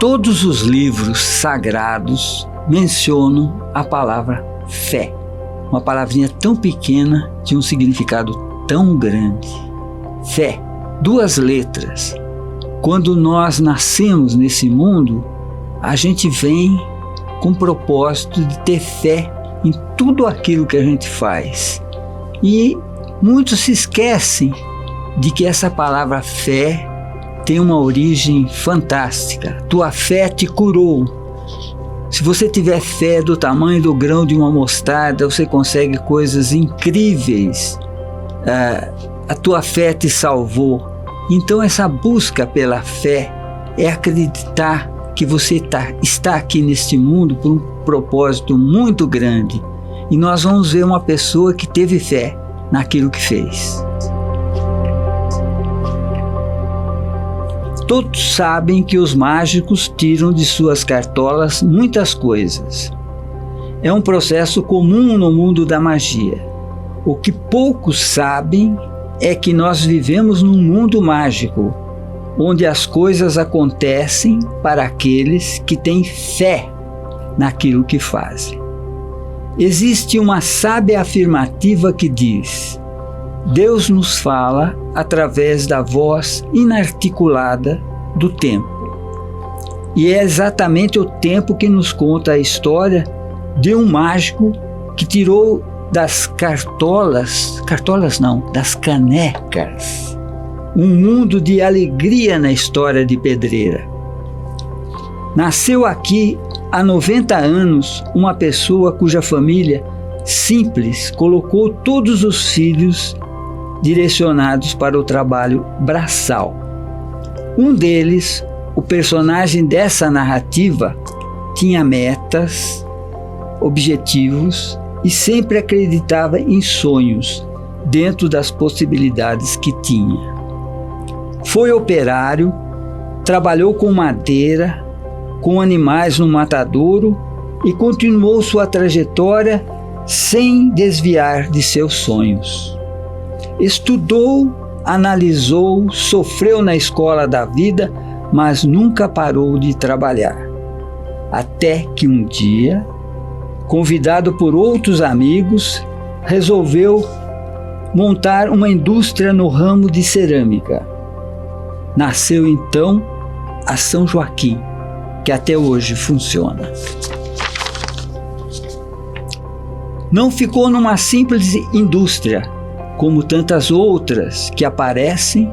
Todos os livros sagrados mencionam a palavra fé. Uma palavrinha tão pequena de um significado tão grande. Fé, 2 letras. Quando nós nascemos nesse mundo, a gente vem com o propósito de ter fé em tudo aquilo que a gente faz. E muitos se esquecem de que essa palavra fé tem uma origem fantástica. Tua fé te curou. Se você tiver fé do tamanho do grão de uma mostarda, você consegue coisas incríveis. A tua fé te salvou. Então essa busca pela fé é acreditar que você está aqui neste mundo por um propósito muito grande. E nós vamos ver uma pessoa que teve fé naquilo que fez. Todos sabem que os mágicos tiram de suas cartolas muitas coisas. É um processo comum no mundo da magia. O que poucos sabem é que nós vivemos num mundo mágico, onde as coisas acontecem para aqueles que têm fé naquilo que fazem. Existe uma sábia afirmativa que diz: Deus nos fala através da voz inarticulada do tempo. E é exatamente o tempo que nos conta a história de um mágico que tirou das das canecas, um mundo de alegria na história de Pedreira. Nasceu aqui há 90 anos uma pessoa cuja família simples colocou todos os filhos direcionados para o trabalho braçal. Um deles, o personagem dessa narrativa, tinha metas, objetivos e sempre acreditava em sonhos dentro das possibilidades que tinha. Foi operário, trabalhou com madeira, com animais no matadouro e continuou sua trajetória sem desviar de seus sonhos. Estudou, analisou, sofreu na escola da vida, mas nunca parou de trabalhar. Até que um dia, convidado por outros amigos, resolveu montar uma indústria no ramo de cerâmica. Nasceu então a São Joaquim, que até hoje funciona. Não ficou numa simples indústria, como tantas outras que aparecem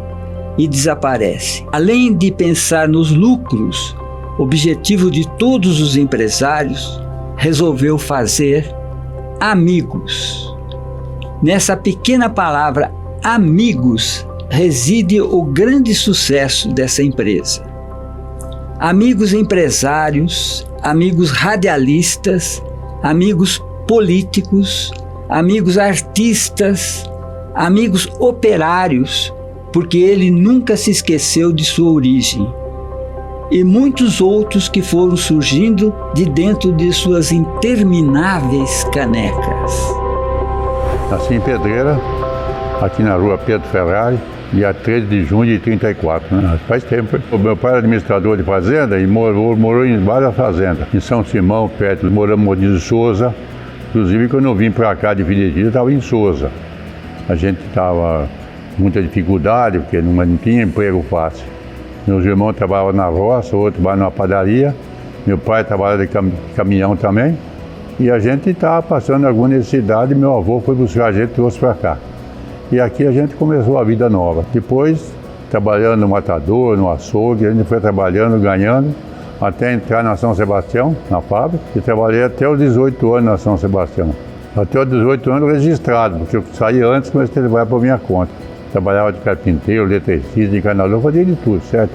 e desaparecem. Além de pensar nos lucros, objetivo de todos os empresários, resolveu fazer amigos. Nessa pequena palavra amigos reside o grande sucesso dessa empresa. Amigos empresários, amigos radialistas, amigos políticos, amigos artistas, amigos operários, porque ele nunca se esqueceu de sua origem, e muitos outros que foram surgindo de dentro de suas intermináveis canecas. Nasci em Pedreira, aqui na rua Pedro Ferrari, dia 13 de junho de 34, né? Faz tempo. O meu pai era administrador de fazenda e morou em várias fazendas. Em São Simão, perto, moramos em Souza. Inclusive, quando eu vim para cá de Filho estava em Souza. A gente estava com muita dificuldade, porque não tinha emprego fácil. Meus irmãos trabalhavam na roça, outro trabalhava numa padaria. Meu pai trabalhava de caminhão também. E a gente estava passando alguma necessidade e meu avô foi buscar a gente e trouxe para cá. E aqui a gente começou a vida nova. Depois, trabalhando no matador, no açougue, a gente foi trabalhando, ganhando, até entrar na São Sebastião, na fábrica, e trabalhei até os 18 anos na São Sebastião. Até os 18 anos registrado, porque eu saí antes, mas ele vai por minha conta. Trabalhava de carpinteiro, eletricista, encanador, fazia de tudo, certo?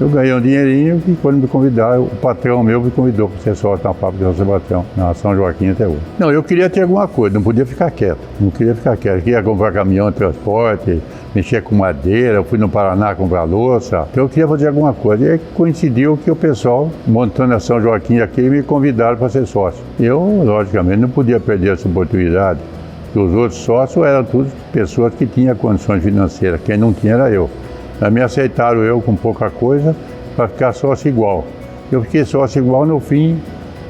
Eu ganhei um dinheirinho e quando me convidaram, o patrão meu me convidou para ser sócio na fábrica de São Sebastião, na São Joaquim até hoje. Não, eu queria ter alguma coisa, não podia ficar quieto. Não queria ficar quieto. Eu queria comprar caminhão de transporte, mexer com madeira, eu fui no Paraná comprar louça. Então eu queria fazer alguma coisa. E aí coincidiu que o pessoal, montando a São Joaquim aqui, me convidaram para ser sócio. Eu, logicamente, não podia perder essa oportunidade, porque os outros sócios eram todas pessoas que tinham condições financeiras, quem não tinha era eu. Me aceitaram eu com pouca coisa para ficar sócio igual. Eu fiquei sócio igual, no fim,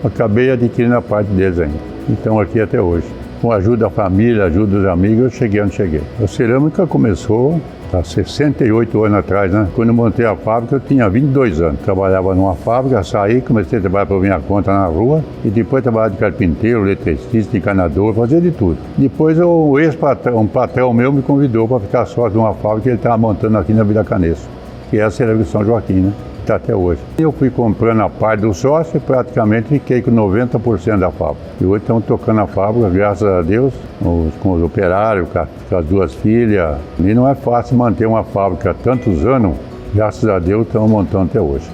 acabei adquirindo a parte deles ainda. Então aqui até hoje. Com a ajuda da família, ajuda dos amigos, eu cheguei onde cheguei. A cerâmica começou há 68 anos atrás, né? Quando eu montei a fábrica, eu tinha 22 anos. Trabalhava numa fábrica, saí, comecei a trabalhar por minha conta na rua e depois trabalhava de carpinteiro, eletricista, encanador, fazia de tudo. Depois um patrão meu me convidou para ficar sócio de uma fábrica que ele estava montando aqui na Vila Canesso, que é a Cerâmica São Joaquim, né? Está até hoje. Eu fui comprando a parte do sócio e praticamente fiquei com 90% da fábrica. E hoje estamos tocando a fábrica, graças a Deus, com os operários, com as duas filhas. E não é fácil manter uma fábrica há tantos anos, graças a Deus estamos montando até hoje.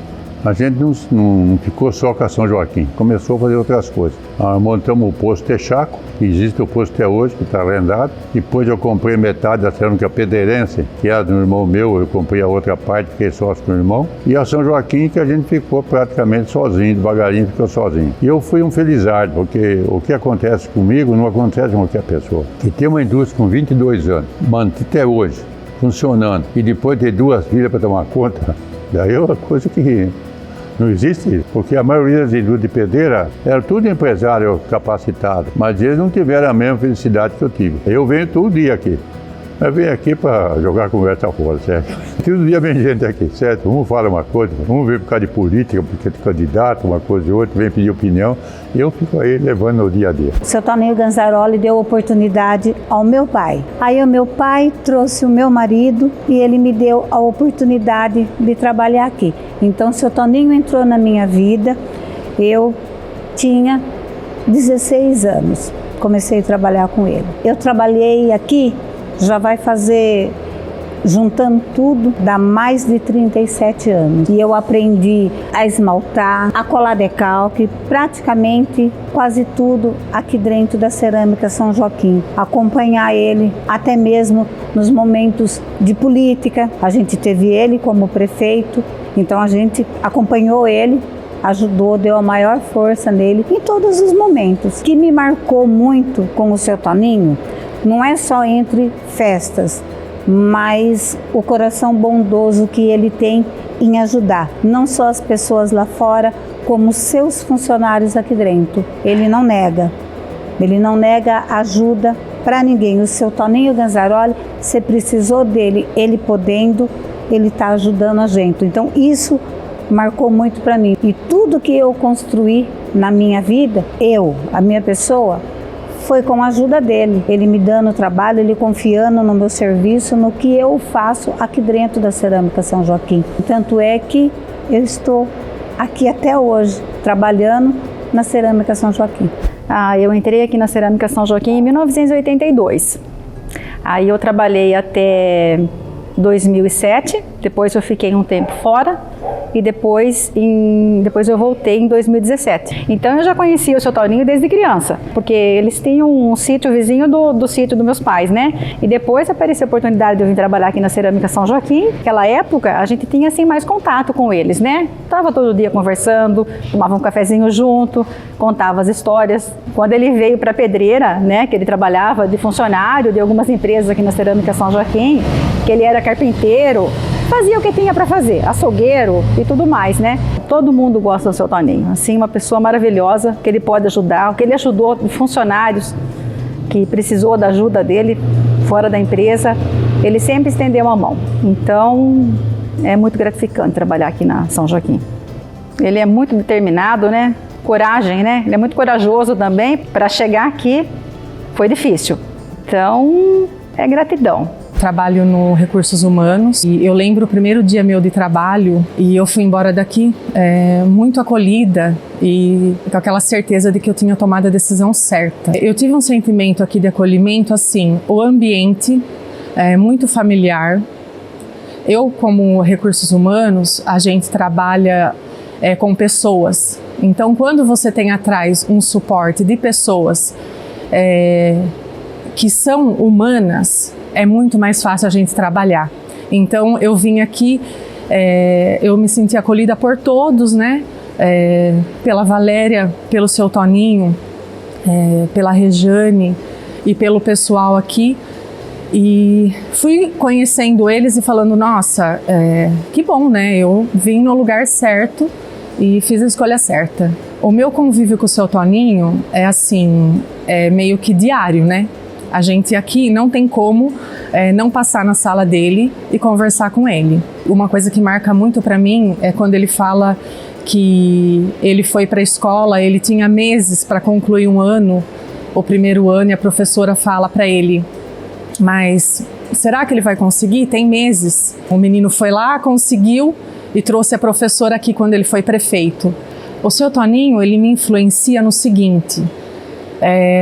A gente não ficou só com a São Joaquim, começou a fazer outras coisas. Montamos o posto Texaco, que existe o posto até hoje, que está arrendado. Depois eu comprei metade da cerâmica Pedreirense, que era do irmão meu, eu comprei a outra parte, fiquei sócio com o irmão. E a São Joaquim, que a gente ficou praticamente sozinho, devagarinho ficou sozinho. E eu fui um felizardo, porque o que acontece comigo não acontece com qualquer pessoa. E tem uma indústria com 22 anos, até hoje, funcionando, e depois ter duas filhas para tomar conta, daí é uma coisa que não existe, porque a maioria das indústrias de pedreira era tudo empresário capacitado, mas eles não tiveram a mesma felicidade que eu tive. Eu venho todo dia aqui. Eu venho aqui para jogar conversa fora, certo? Todo dia vem gente aqui, certo? Um fala uma coisa, um vem por causa de política, porque é candidato, uma coisa e outra, vem pedir opinião, e eu fico aí levando no dia a dia. O seu Toninho Ganzaroli deu oportunidade ao meu pai. Aí o meu pai trouxe o meu marido e ele me deu a oportunidade de trabalhar aqui. Então o seu Toninho entrou na minha vida, eu tinha 16 anos, comecei a trabalhar com ele. Eu trabalhei aqui, já vai fazer, juntando tudo, dá mais de 37 anos. E eu aprendi a esmaltar, a colar decalque, praticamente quase tudo aqui dentro da Cerâmica São Joaquim. Acompanhar ele até mesmo nos momentos de política. A gente teve ele como prefeito, então a gente acompanhou ele, ajudou, deu a maior força nele em todos os momentos. O que me marcou muito com o seu Toninho não é só entre festas, mas o coração bondoso que ele tem em ajudar, não só as pessoas lá fora, como seus funcionários aqui dentro. Ele não nega ajuda para ninguém. O seu Toninho Ganzaroli, você precisou dele, ele podendo, ele está ajudando a gente. Então isso marcou muito para mim. E tudo que eu construí na minha vida, a minha pessoa, foi com a ajuda dele. Ele me dando trabalho, ele confiando no meu serviço, no que eu faço aqui dentro da Cerâmica São Joaquim. Tanto é que eu estou aqui até hoje, trabalhando na Cerâmica São Joaquim. Eu entrei aqui na Cerâmica São Joaquim em 1982. Aí eu trabalhei até 2007, depois eu fiquei um tempo fora e depois eu voltei em 2017. Então eu já conhecia o seu Toninho desde criança, porque eles tinham um sítio vizinho do sítio dos meus pais, né? E depois apareceu a oportunidade de eu vir trabalhar aqui na Cerâmica São Joaquim. Naquela época a gente tinha assim mais contato com eles, né? Tava todo dia conversando, tomava um cafezinho junto, contava as histórias. Quando ele veio para Pedreira, né, que ele trabalhava de funcionário de algumas empresas aqui na Cerâmica São Joaquim, que ele era carpinteiro, fazia o que tinha para fazer, açougueiro e tudo mais, né? Todo mundo gosta do seu Toninho, assim, uma pessoa maravilhosa, que ele pode ajudar, o que ele ajudou de funcionários que precisou da ajuda dele fora da empresa, ele sempre estendeu a mão. Então, é muito gratificante trabalhar aqui na São Joaquim. Ele é muito determinado, né? Coragem, né? Ele é muito corajoso também. Para chegar aqui foi difícil. Então, é gratidão. Trabalho no Recursos Humanos e eu lembro o primeiro dia meu de trabalho e eu fui embora daqui muito acolhida e com aquela certeza de que eu tinha tomado a decisão certa. Eu tive um sentimento aqui de acolhimento, assim, o ambiente é muito familiar. Eu, como Recursos Humanos, a gente trabalha com pessoas. Então, quando você tem atrás um suporte de pessoas que são humanas, é muito mais fácil a gente trabalhar. Então, eu vim aqui, eu me senti acolhida por todos, né? Pela Valéria, pelo seu Toninho, pela Rejane e pelo pessoal aqui. E fui conhecendo eles e falando, nossa, que bom, né? Eu vim no lugar certo e fiz a escolha certa. O meu convívio com o seu Toninho é assim, é meio que diário, né? A gente aqui não tem como não passar na sala dele e conversar com ele. Uma coisa que marca muito para mim é quando ele fala que ele foi para a escola, ele tinha meses para concluir um ano, o primeiro ano, e a professora fala para ele, mas será que ele vai conseguir? Tem meses. O menino foi lá, conseguiu e trouxe a professora aqui quando ele foi prefeito. O seu Toninho, ele me influencia no seguinte,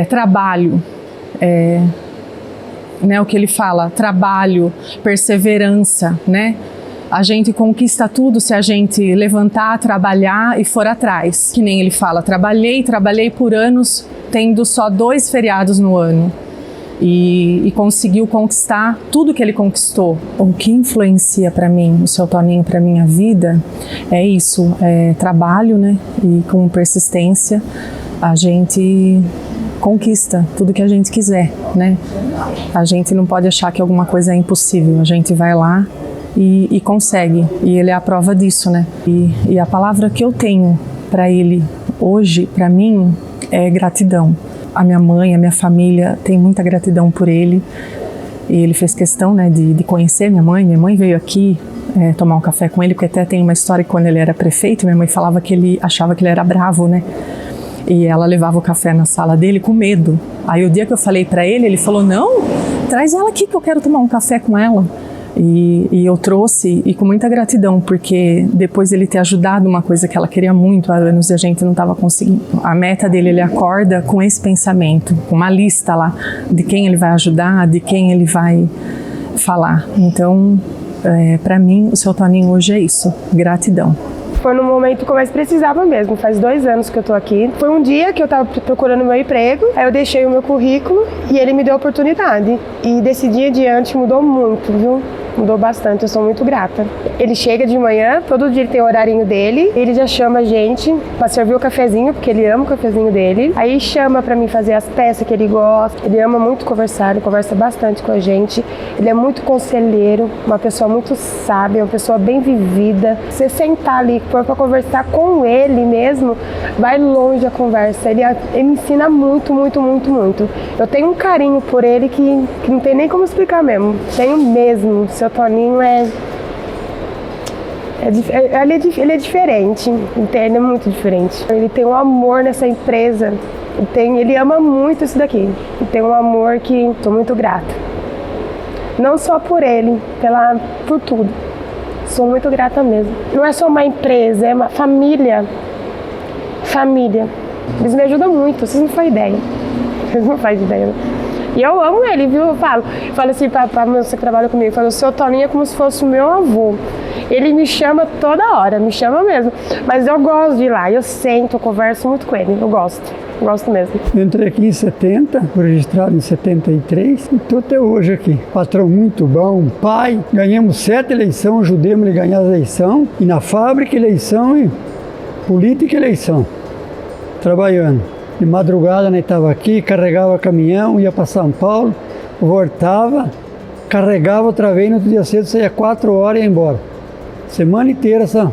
trabalho, né, o que ele fala, trabalho, perseverança, né? A gente conquista tudo se a gente levantar, trabalhar e for atrás. Que nem ele fala, trabalhei por anos, tendo só 2 feriados no ano. E conseguiu conquistar tudo que ele conquistou. O que influencia para mim, o seu Toninho, para minha vida, é isso, trabalho, né? E com persistência a gente conquista tudo que a gente quiser, né? A gente não pode achar que alguma coisa é impossível, a gente vai lá e consegue, e ele é a prova disso, né? E a palavra que eu tenho para ele hoje, para mim, é gratidão. A minha mãe, a minha família tem muita gratidão por ele, e ele fez questão, né, de conhecer minha mãe. Minha mãe veio aqui tomar um café com ele, porque até tem uma história que quando ele era prefeito, minha mãe falava que ele achava que ele era bravo, né? E ela levava o café na sala dele com medo. Aí o dia que eu falei para ele, ele falou, não, traz ela aqui que eu quero tomar um café com ela. E eu trouxe, e com muita gratidão, porque depois de ele ter ajudado uma coisa que ela queria muito há anos e a gente não estava conseguindo. A meta dele, ele acorda com esse pensamento, com uma lista lá de quem ele vai ajudar, de quem ele vai falar. Então, para mim, o seu Toninho hoje é isso, gratidão. Foi no momento que eu mais precisava mesmo, faz 2 anos que eu tô aqui. Foi um dia que eu tava procurando meu emprego, aí eu deixei o meu currículo e ele me deu a oportunidade. E desse dia em diante mudou muito, viu? Mudou bastante, eu sou muito grata. Ele chega de manhã, todo dia ele tem o horarinho dele, ele já chama a gente pra servir o cafezinho, porque ele ama o cafezinho dele. Aí chama pra mim fazer as peças que ele gosta, ele ama muito conversar, ele conversa bastante com a gente. Ele é muito conselheiro, uma pessoa muito sábia, uma pessoa bem vivida. Você sentar ali, for pra conversar com ele mesmo, vai longe a conversa. Ele me ensina muito, muito, muito, muito. Eu tenho um carinho por ele que não tem nem como explicar mesmo. Tenho mesmo. Seu Toninho ele é diferente, entende? Ele é muito diferente. Ele tem um amor nessa empresa, ele ama muito isso daqui. Ele tem um amor que estou muito grata. Não só por ele, por tudo. Sou muito grata mesmo. Não é só uma empresa, é uma família. Família. Eles me ajudam muito, vocês não fazem ideia. Vocês não fazem ideia. E eu amo ele, viu? Eu falo assim pra você que trabalha comigo, eu falo, o seu Toninho é como se fosse o meu avô. Ele me chama toda hora, me chama mesmo. Mas eu gosto de ir lá, eu sento, eu converso muito com ele, eu gosto mesmo. Eu entrei aqui em 70, fui registrado em 73 e estou até hoje aqui. Patrão muito bom, pai, ganhamos 7 eleições, ajudemos ele a ganhar a eleição, e na fábrica eleição e política eleição, trabalhando. De madrugada, né, estava aqui, carregava caminhão, ia para São Paulo, voltava, carregava outra vez, no outro dia cedo saía 4 horas e ia embora. Semana inteira essa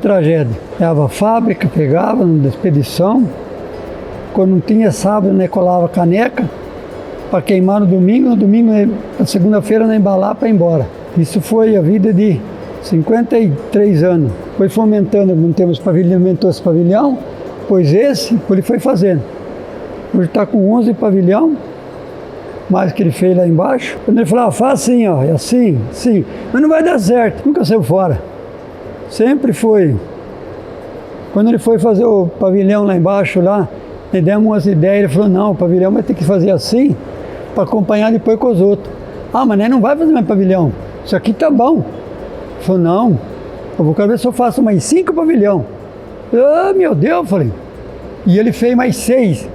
tragédia. Pegava a fábrica, pegava na expedição, quando não tinha sábado, né, colava caneca para queimar no domingo, na segunda-feira, né, embalar para ir embora. Isso foi a vida de 53 anos. Foi fomentando, não temos pavilhão, aumentou esse pavilhão, pois ele foi fazendo. Hoje está com 11 pavilhão, mais que ele fez lá embaixo. Quando ele falava, faz assim, ó, é assim, sim, mas não vai dar certo, nunca saiu fora. Sempre foi. Quando ele foi fazer o pavilhão lá embaixo, lá, ele deu umas ideias, ele falou, não, o pavilhão vai ter que fazer assim, para acompanhar depois com os outros. Ah, mas não vai fazer mais pavilhão, isso aqui tá bom. Ele falou, não, eu vou querer ver se eu faço mais 5 pavilhão. Ah, meu Deus, eu falei. E ele fez mais 6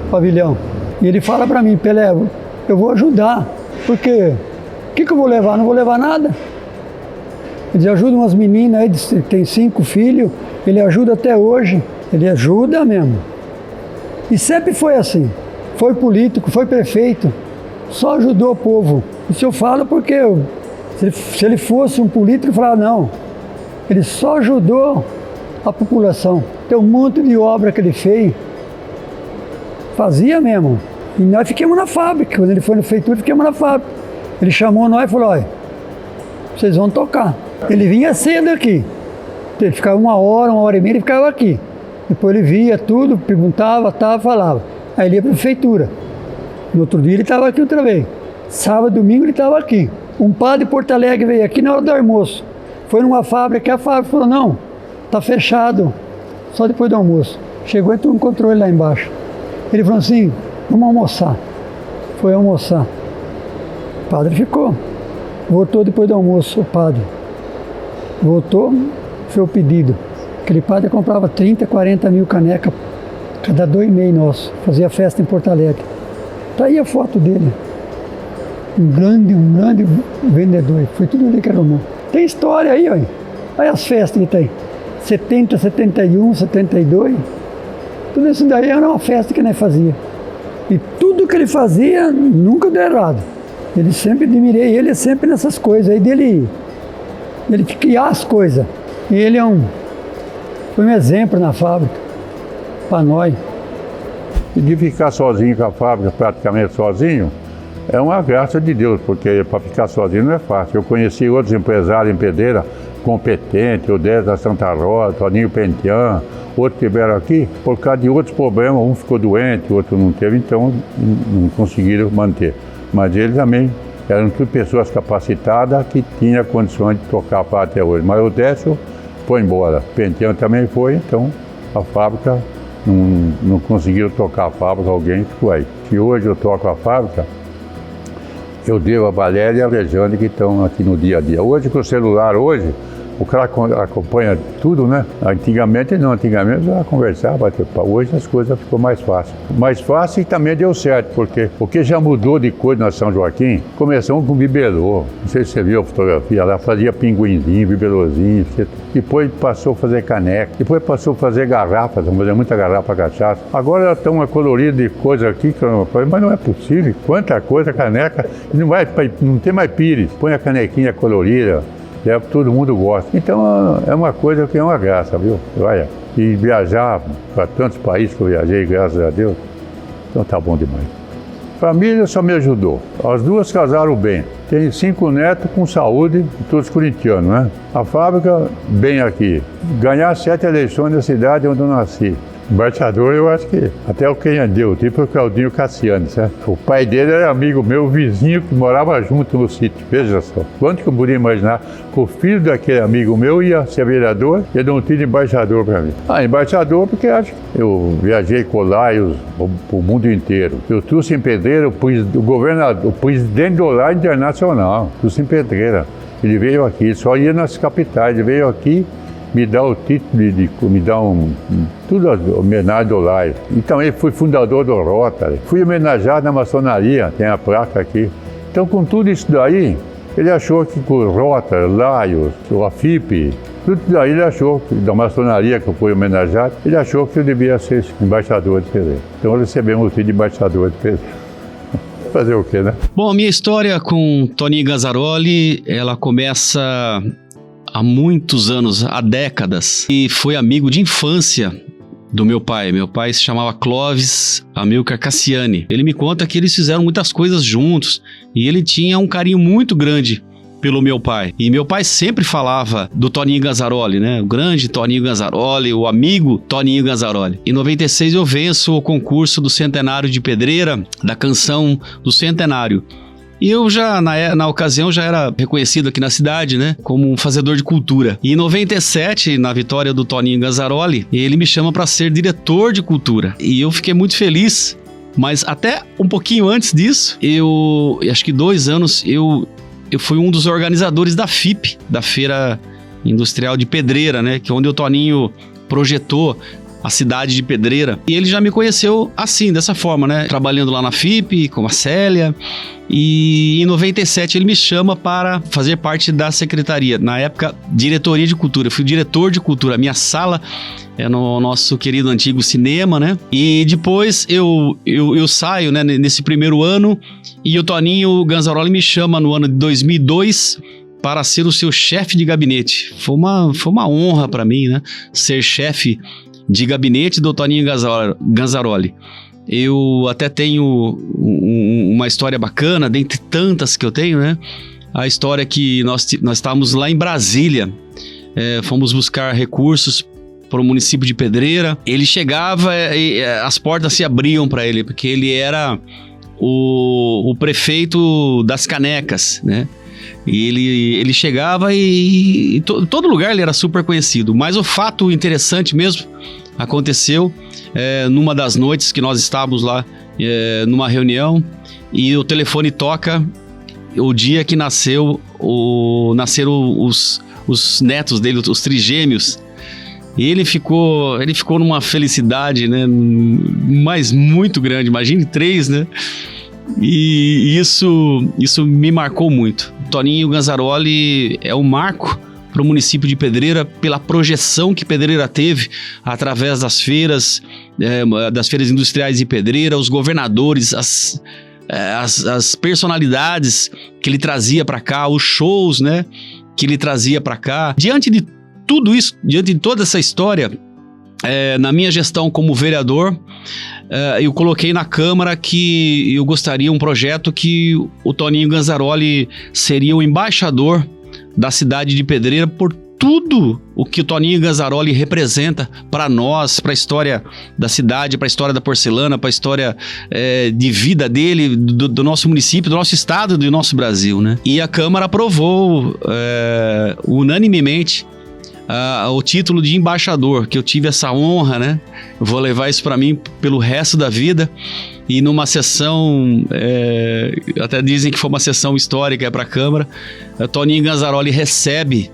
pavilhão. E ele fala para mim, Pelé, eu vou ajudar, porque o que eu vou levar? Não vou levar nada. Ele ajuda umas meninas, ele tem 5 filhos, ele ajuda até hoje, ele ajuda mesmo. E sempre foi assim, foi político, foi prefeito, só ajudou o povo. Isso eu falo porque se ele fosse um político, eu falava, não, Ele só ajudou a população. Tem um monte de obra que ele fez, fazia mesmo. E nós ficamos na fábrica. Quando ele foi na prefeitura, ficamos na fábrica. Ele chamou nós e falou: olha, vocês vão tocar. Ele vinha cedo aqui. Ele ficava 1 hora e meia, ele ficava aqui. Depois ele via tudo, perguntava, falava. Aí ele ia para a prefeitura. No outro dia ele estava aqui outra vez. Sábado, domingo ele estava aqui. Um padre de Porto Alegre veio aqui na hora do almoço. Foi numa fábrica, a fábrica falou: não, está fechado, só depois do almoço. Chegou e tu encontrou ele lá embaixo. Ele falou assim: vamos almoçar. Foi almoçar. O padre ficou. Voltou depois do almoço, o padre. Voltou, foi o pedido. Aquele padre comprava 30, 40 mil canecas cada 2 meses nosso. Fazia festa em Porto Alegre. Tá aí a foto dele. Um grande vendedor. Foi tudo ele que arrumou. Tem história aí, olha. Olha as festas que tem. 70, 71, 72. Tudo isso daí era uma festa que nós fazia. E tudo que ele fazia nunca deu errado. Ele sempre admirei ele sempre nessas coisas aí dele. Ele criar as coisas. E ele foi um exemplo na fábrica para nós. E de ficar sozinho com a fábrica, praticamente sozinho, é uma graça de Deus, porque para ficar sozinho não é fácil. Eu conheci outros empresários em Pedreira, competentes, o Dez da Santa Rosa, Toninho Pentian, outros que vieram aqui, por causa de outros problemas, um ficou doente, o outro não teve, então não conseguiram manter. Mas eles também eram tudo pessoas capacitadas que tinham condições de tocar a fábrica até hoje. Mas o Décio foi embora, Pentian também foi, então a fábrica não conseguiram tocar a fábrica, alguém ficou aí. Se hoje eu toco a fábrica, eu devo a Valéria e a Rejane que estão aqui no dia a dia. Hoje, com o celular, o cara acompanha tudo, né? Antigamente já conversava, hoje as coisas ficou mais fácil. Mais fácil e também deu certo, porque o que já mudou de coisa na São Joaquim, começamos com bibelô, não sei se você viu a fotografia, lá fazia pinguinzinho, bibelôzinho, depois passou a fazer caneca, depois passou a fazer garrafas, vamos fazer muita garrafa cachaça. Agora já estão coloridas de coisa aqui, que eu falei, mas não é possível, quanta coisa, caneca, não tem mais pires, põe a canequinha colorida. Todo mundo gosta. Então é uma coisa que é uma graça, viu? Olha, e viajar para tantos países que eu viajei, graças a Deus, então tá bom demais. Família só me ajudou. As duas casaram bem. Tem 5 netos com saúde, todos corintianos, né? A fábrica, bem aqui. Ganhar 7 eleições na cidade onde eu nasci. Embaixador, eu acho que até o quem deu, tipo o Claudinho Cassiano, certo? O pai dele era amigo meu, vizinho, que morava junto no sítio. Veja só, quanto que eu podia imaginar que o filho daquele amigo meu ia ser vereador e não tinha embaixador para mim. Embaixador porque acho que eu viajei com Olaios o mundo inteiro. Eu trouxe em Pedreira o presidente do Olaio Internacional, trouxe em Pedreira. Ele veio aqui, só ia nas capitais, ele veio aqui me dá o título me dá tudo homenagem do Olaio. E também fui fundador do Rotary. Fui homenageado na maçonaria, tem a placa aqui. Então, com tudo isso daí, ele achou que com o Rotary, Olaio, o AFIP, tudo daí ele achou, da maçonaria que eu fui homenageado, ele achou que eu devia ser embaixador de Pedreira. Então, recebemos o título de embaixador de Pedreira. Fazer o quê, né? Bom, a minha história com Toninho Gazzaroli, ela começa há muitos anos, há décadas, e foi amigo de infância do meu pai. Meu pai se chamava Clóvis Amilcar Cassiani. Ele me conta que eles fizeram muitas coisas juntos e ele tinha um carinho muito grande pelo meu pai. E meu pai sempre falava do Toninho Gazzaroli, né? O grande Toninho Gazzaroli, o amigo Toninho Gazzaroli. Em 96 eu venço o concurso do Centenário de Pedreira, da canção do Centenário. E eu já, na ocasião, já era reconhecido aqui na cidade, né, como um fazedor de cultura. E em 97, na vitória do Toninho Gazzaroli, ele me chama para ser diretor de cultura. E eu fiquei muito feliz, mas até um pouquinho antes disso, acho que 2 anos, eu fui um dos organizadores da FIP, da Feira Industrial de Pedreira, né, que é onde o Toninho projetou a cidade de Pedreira. E ele já me conheceu assim, dessa forma, né? Trabalhando lá na FIP, com a Célia. E em 97 ele me chama para fazer parte da secretaria. Na época, diretoria de cultura. Eu fui diretor de cultura. A minha sala é no nosso querido antigo cinema, né? E depois eu saio, né, nesse primeiro ano. E o Toninho Gazzaroli me chama no ano de 2002 para ser o seu chefe de gabinete. Foi uma honra para mim, né? Ser chefe de gabinete do Toninho Ganzaroli. Eu até tenho uma história bacana, dentre tantas que eu tenho, né? A história que nós estávamos lá em Brasília, fomos buscar recursos para o município de Pedreira. Ele chegava e as portas se abriam para ele, porque ele era o prefeito das canecas, né? E ele chegava e todo lugar ele era super conhecido. Mas o fato interessante mesmo aconteceu numa das noites que nós estávamos lá numa reunião, e o telefone toca o dia que nasceram os netos dele, os trigêmeos. E ele ficou numa felicidade, né, mas muito grande, imagine 3, né? E isso me marcou muito. Toninho Ganzaroli é um marco para o município de Pedreira pela projeção que Pedreira teve através das feiras industriais de Pedreira, os governadores, as personalidades que ele trazia para cá, os shows, né, que ele trazia para cá. Diante de tudo isso, diante de toda essa história, na minha gestão como vereador, eu coloquei na Câmara que eu gostaria um projeto que o Toninho Ganzaroli seria o embaixador da cidade de Pedreira por tudo o que o Toninho Ganzaroli representa para nós, para a história da cidade, para a história da porcelana, para a história de vida dele, do nosso município, do nosso estado, do nosso Brasil, né? E a Câmara aprovou unanimemente o título de embaixador, que eu tive essa honra, né? Eu vou levar isso para mim pelo resto da vida. E numa sessão, até dizem que foi uma sessão histórica para a Câmara, Toninho Ganzaroli recebe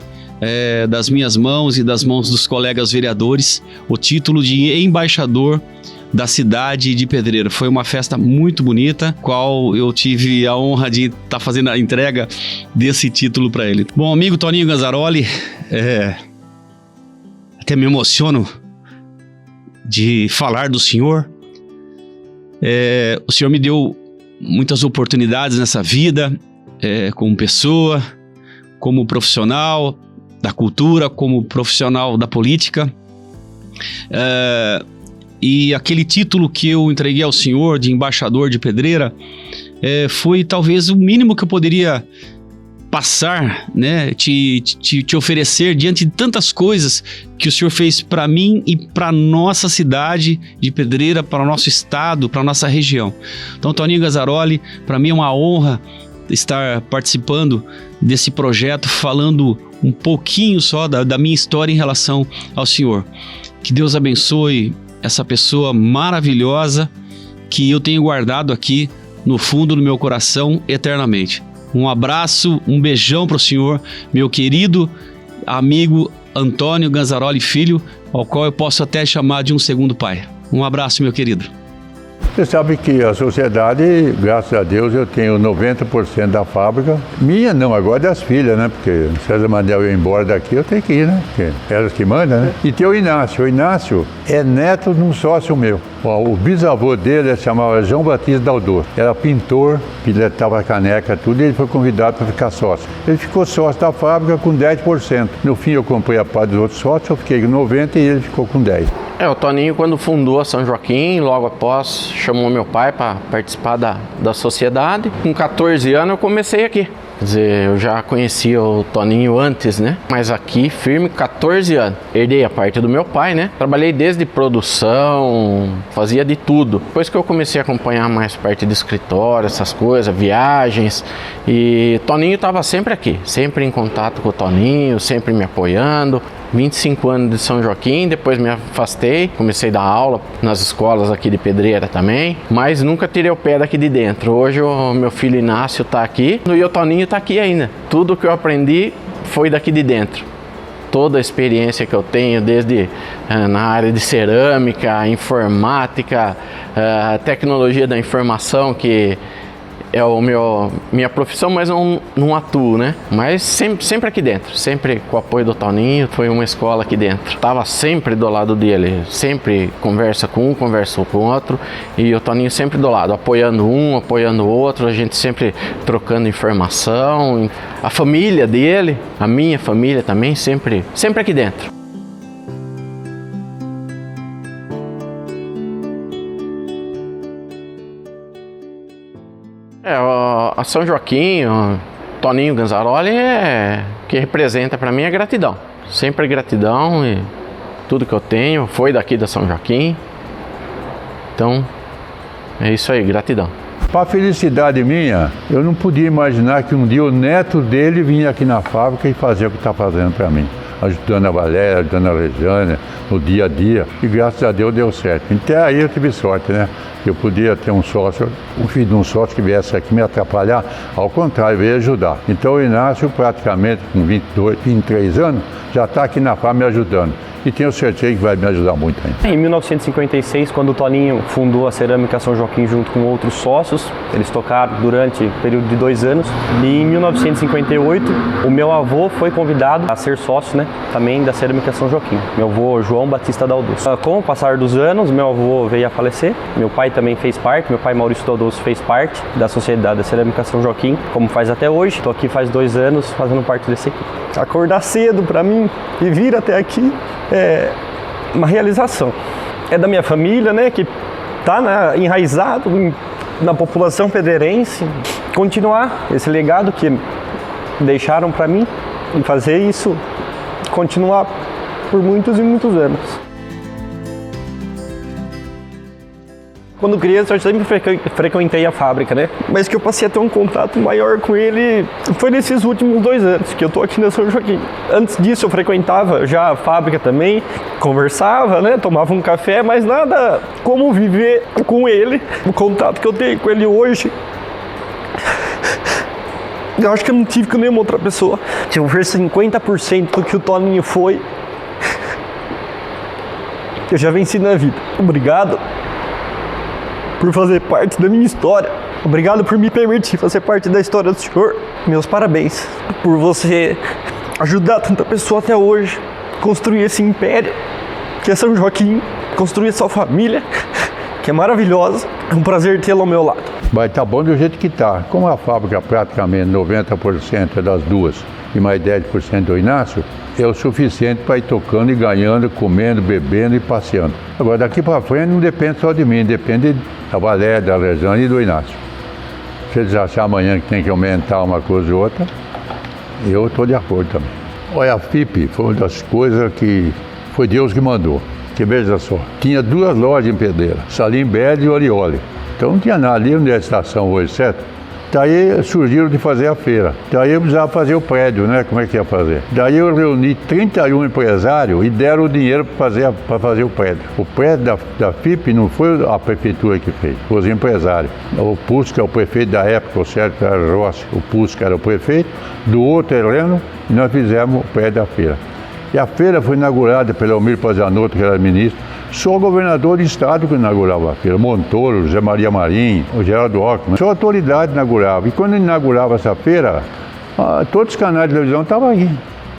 das minhas mãos e das mãos dos colegas vereadores o título de embaixador da cidade de Pedreira. Foi uma festa muito bonita, qual eu tive a honra de estar fazendo a entrega desse título para ele. Bom, amigo Toninho Ganzaroli, até me emociono de falar do senhor. O senhor me deu muitas oportunidades nessa vida, como pessoa, como profissional da cultura, como profissional da política. E aquele título que eu entreguei ao senhor de embaixador de Pedreira foi talvez o mínimo que eu poderia passar, né, te oferecer diante de tantas coisas que o senhor fez para mim e para nossa cidade de Pedreira, para o nosso estado, para a nossa região. Então, Toninho Ganzaroli, para mim é uma honra estar participando desse projeto, falando um pouquinho só da minha história em relação ao senhor. Que Deus abençoe essa pessoa maravilhosa que eu tenho guardado aqui no fundo do meu coração eternamente. Um abraço, um beijão para o senhor, meu querido amigo Antônio Ganzaroli Filho, ao qual eu posso até chamar de um segundo pai. Um abraço, meu querido. Você sabe que a sociedade, graças a Deus, eu tenho 90% da fábrica. Minha não, agora das filhas, né? Porque César Mandel ir embora daqui, eu tenho que ir, né? Porque elas que mandam, né? E tem o Inácio. O Inácio é neto de um sócio meu. O bisavô dele se chamava João Batista Daldor. Era pintor, piletava caneca, tudo, e ele foi convidado para ficar sócio. Ele ficou sócio da fábrica com 10%. No fim, eu comprei a parte dos outros sócios, eu fiquei com 90% e ele ficou com 10%. O Toninho, quando fundou a São Joaquim, logo após, chamou meu pai para participar da sociedade. Com 14 anos, eu comecei aqui. Quer dizer, eu já conhecia o Toninho antes, né? Mas aqui, firme, 14 anos. Herdei a parte do meu pai, né? Trabalhei desde produção, fazia de tudo. Depois que eu comecei a acompanhar mais parte de escritório, essas coisas, viagens. E Toninho estava sempre aqui, sempre em contato com o Toninho, sempre me apoiando. 25 anos de São Joaquim, depois me afastei, comecei a dar aula nas escolas aqui de Pedreira também, mas nunca tirei o pé daqui de dentro. Hoje o meu filho Inácio está aqui e o Toninho está aqui ainda. Tudo que eu aprendi foi daqui de dentro. Toda a experiência que eu tenho, desde na área de cerâmica, informática, tecnologia da informação, que é minha profissão, mas não atuo, né? Mas sempre aqui dentro, sempre com o apoio do Toninho, foi uma escola aqui dentro. Tava sempre do lado dele, sempre conversa com um, conversa com o outro, e o Toninho sempre do lado, apoiando um, apoiando o outro, a gente sempre trocando informação. A família dele, a minha família também, sempre aqui dentro. A São Joaquim, o Toninho Ganzaroli, que representa para mim a gratidão. Sempre gratidão, e tudo que eu tenho foi daqui da São Joaquim. Então, é isso aí, gratidão. Para a felicidade minha, eu não podia imaginar que um dia o neto dele vinha aqui na fábrica e fazia o que está fazendo para mim. Ajudando a Valéria, ajudando a Rejane, no dia a dia. E graças a Deus deu certo. Até aí eu tive sorte, né? Eu podia ter um sócio, um filho de um sócio que viesse aqui me atrapalhar. Ao contrário, veio ajudar. Então o Inácio, praticamente com 23 anos, já está aqui na fábrica me ajudando. E tenho certeza que vai me ajudar muito ainda. Em 1956, quando o Toninho fundou a Cerâmica São Joaquim junto com outros sócios, eles tocaram durante o período de 2 anos. E em 1958, o meu avô foi convidado a ser sócio, né, também da Cerâmica São Joaquim. Meu avô, João Batista Daldoso. Com o passar dos anos, meu avô veio a falecer. Meu pai também fez parte, meu pai Maurício Daldoso fez parte da Sociedade da Cerâmica São Joaquim, como faz até hoje. Estou aqui faz 2 anos fazendo parte desse equipe. Acordar cedo para mim e vir até aqui é uma realização. É da minha família, né, que está enraizado na população pedreirense. Continuar esse legado que deixaram para mim e fazer isso continuar por muitos e muitos anos. Quando criança, eu sempre frequentei a fábrica, né? Mas que eu passei a ter um contato maior com ele foi nesses últimos 2 anos que eu tô aqui na São Joaquim. Antes disso, eu frequentava já a fábrica também, conversava, né? Tomava um café, mas nada como viver com ele, o contato que eu tenho com ele hoje. Eu acho que eu não tive com nenhuma outra pessoa. Se eu ver 50% do que o Toninho foi, eu já venci na vida. Obrigado por fazer parte da minha história. Obrigado por me permitir fazer parte da história do senhor. Meus parabéns por você ajudar tanta pessoa até hoje, construir esse império que é São Joaquim, construir essa família que é maravilhosa. É um prazer tê-lo ao meu lado. Vai estar bom do jeito que está. Como a fábrica praticamente 90% é das duas e mais 10% do Inácio, é o suficiente para ir tocando e ganhando, comendo, bebendo e passeando. Agora, daqui para frente não depende só de mim, depende da Valéria, da Rejane e do Inácio. Se eles acharem amanhã que tem que aumentar uma coisa ou outra, eu estou de acordo também. Olha, a FIP foi uma das coisas que foi Deus que mandou. Que veja só, tinha 2 lojas em Pedreira, Salim Bede e Orioli. Então não tinha nada ali onde é a estação hoje, certo? Daí surgiram de fazer a feira. Daí eu precisava fazer o prédio, né? Como é que ia fazer? Daí eu reuni 31 empresários e deram o dinheiro para fazer o prédio. O prédio da FIP não foi a prefeitura que fez, foi os empresários. O Pusca, o prefeito da época, o Sérgio Rossi, o Pusca era o prefeito, doou o terreno e nós fizemos o prédio da feira. E a feira foi inaugurada pelo Almir Pazanotto, que era ministro. Só o governador do estado que inaugurava a feira, Montoro, José Maria Marinho, o Geraldo Alckmin. Só a autoridade inaugurava. E quando inaugurava essa feira, todos os canais de televisão estavam aí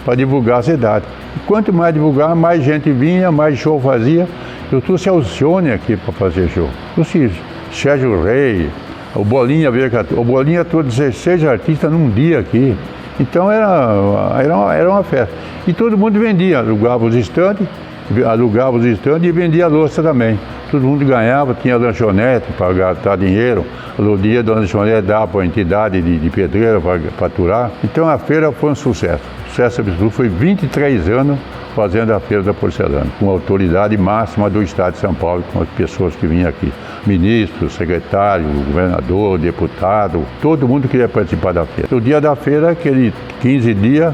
para divulgar a cidade. E quanto mais divulgar, mais gente vinha, mais show fazia. Eu trouxe Alcione aqui para fazer show. Trouxe Sérgio Rei, o Bolinha veio aqui. O Bolinha trouxe 16 artistas num dia aqui. Então era uma festa. E todo mundo vendia, alugava os estandes e vendia louça também. Todo mundo ganhava, tinha lanchonete para gastar dinheiro. No dia da lanchonete dava para a entidade de pedreira para faturar. Então a feira foi um sucesso. Sucesso absoluto. Foi 23 anos fazendo a Feira da Porcelana, com a autoridade máxima do Estado de São Paulo, com as pessoas que vinham aqui. Ministro, secretário, governador, deputado, todo mundo queria participar da feira. O dia da feira, aquele 15 dias,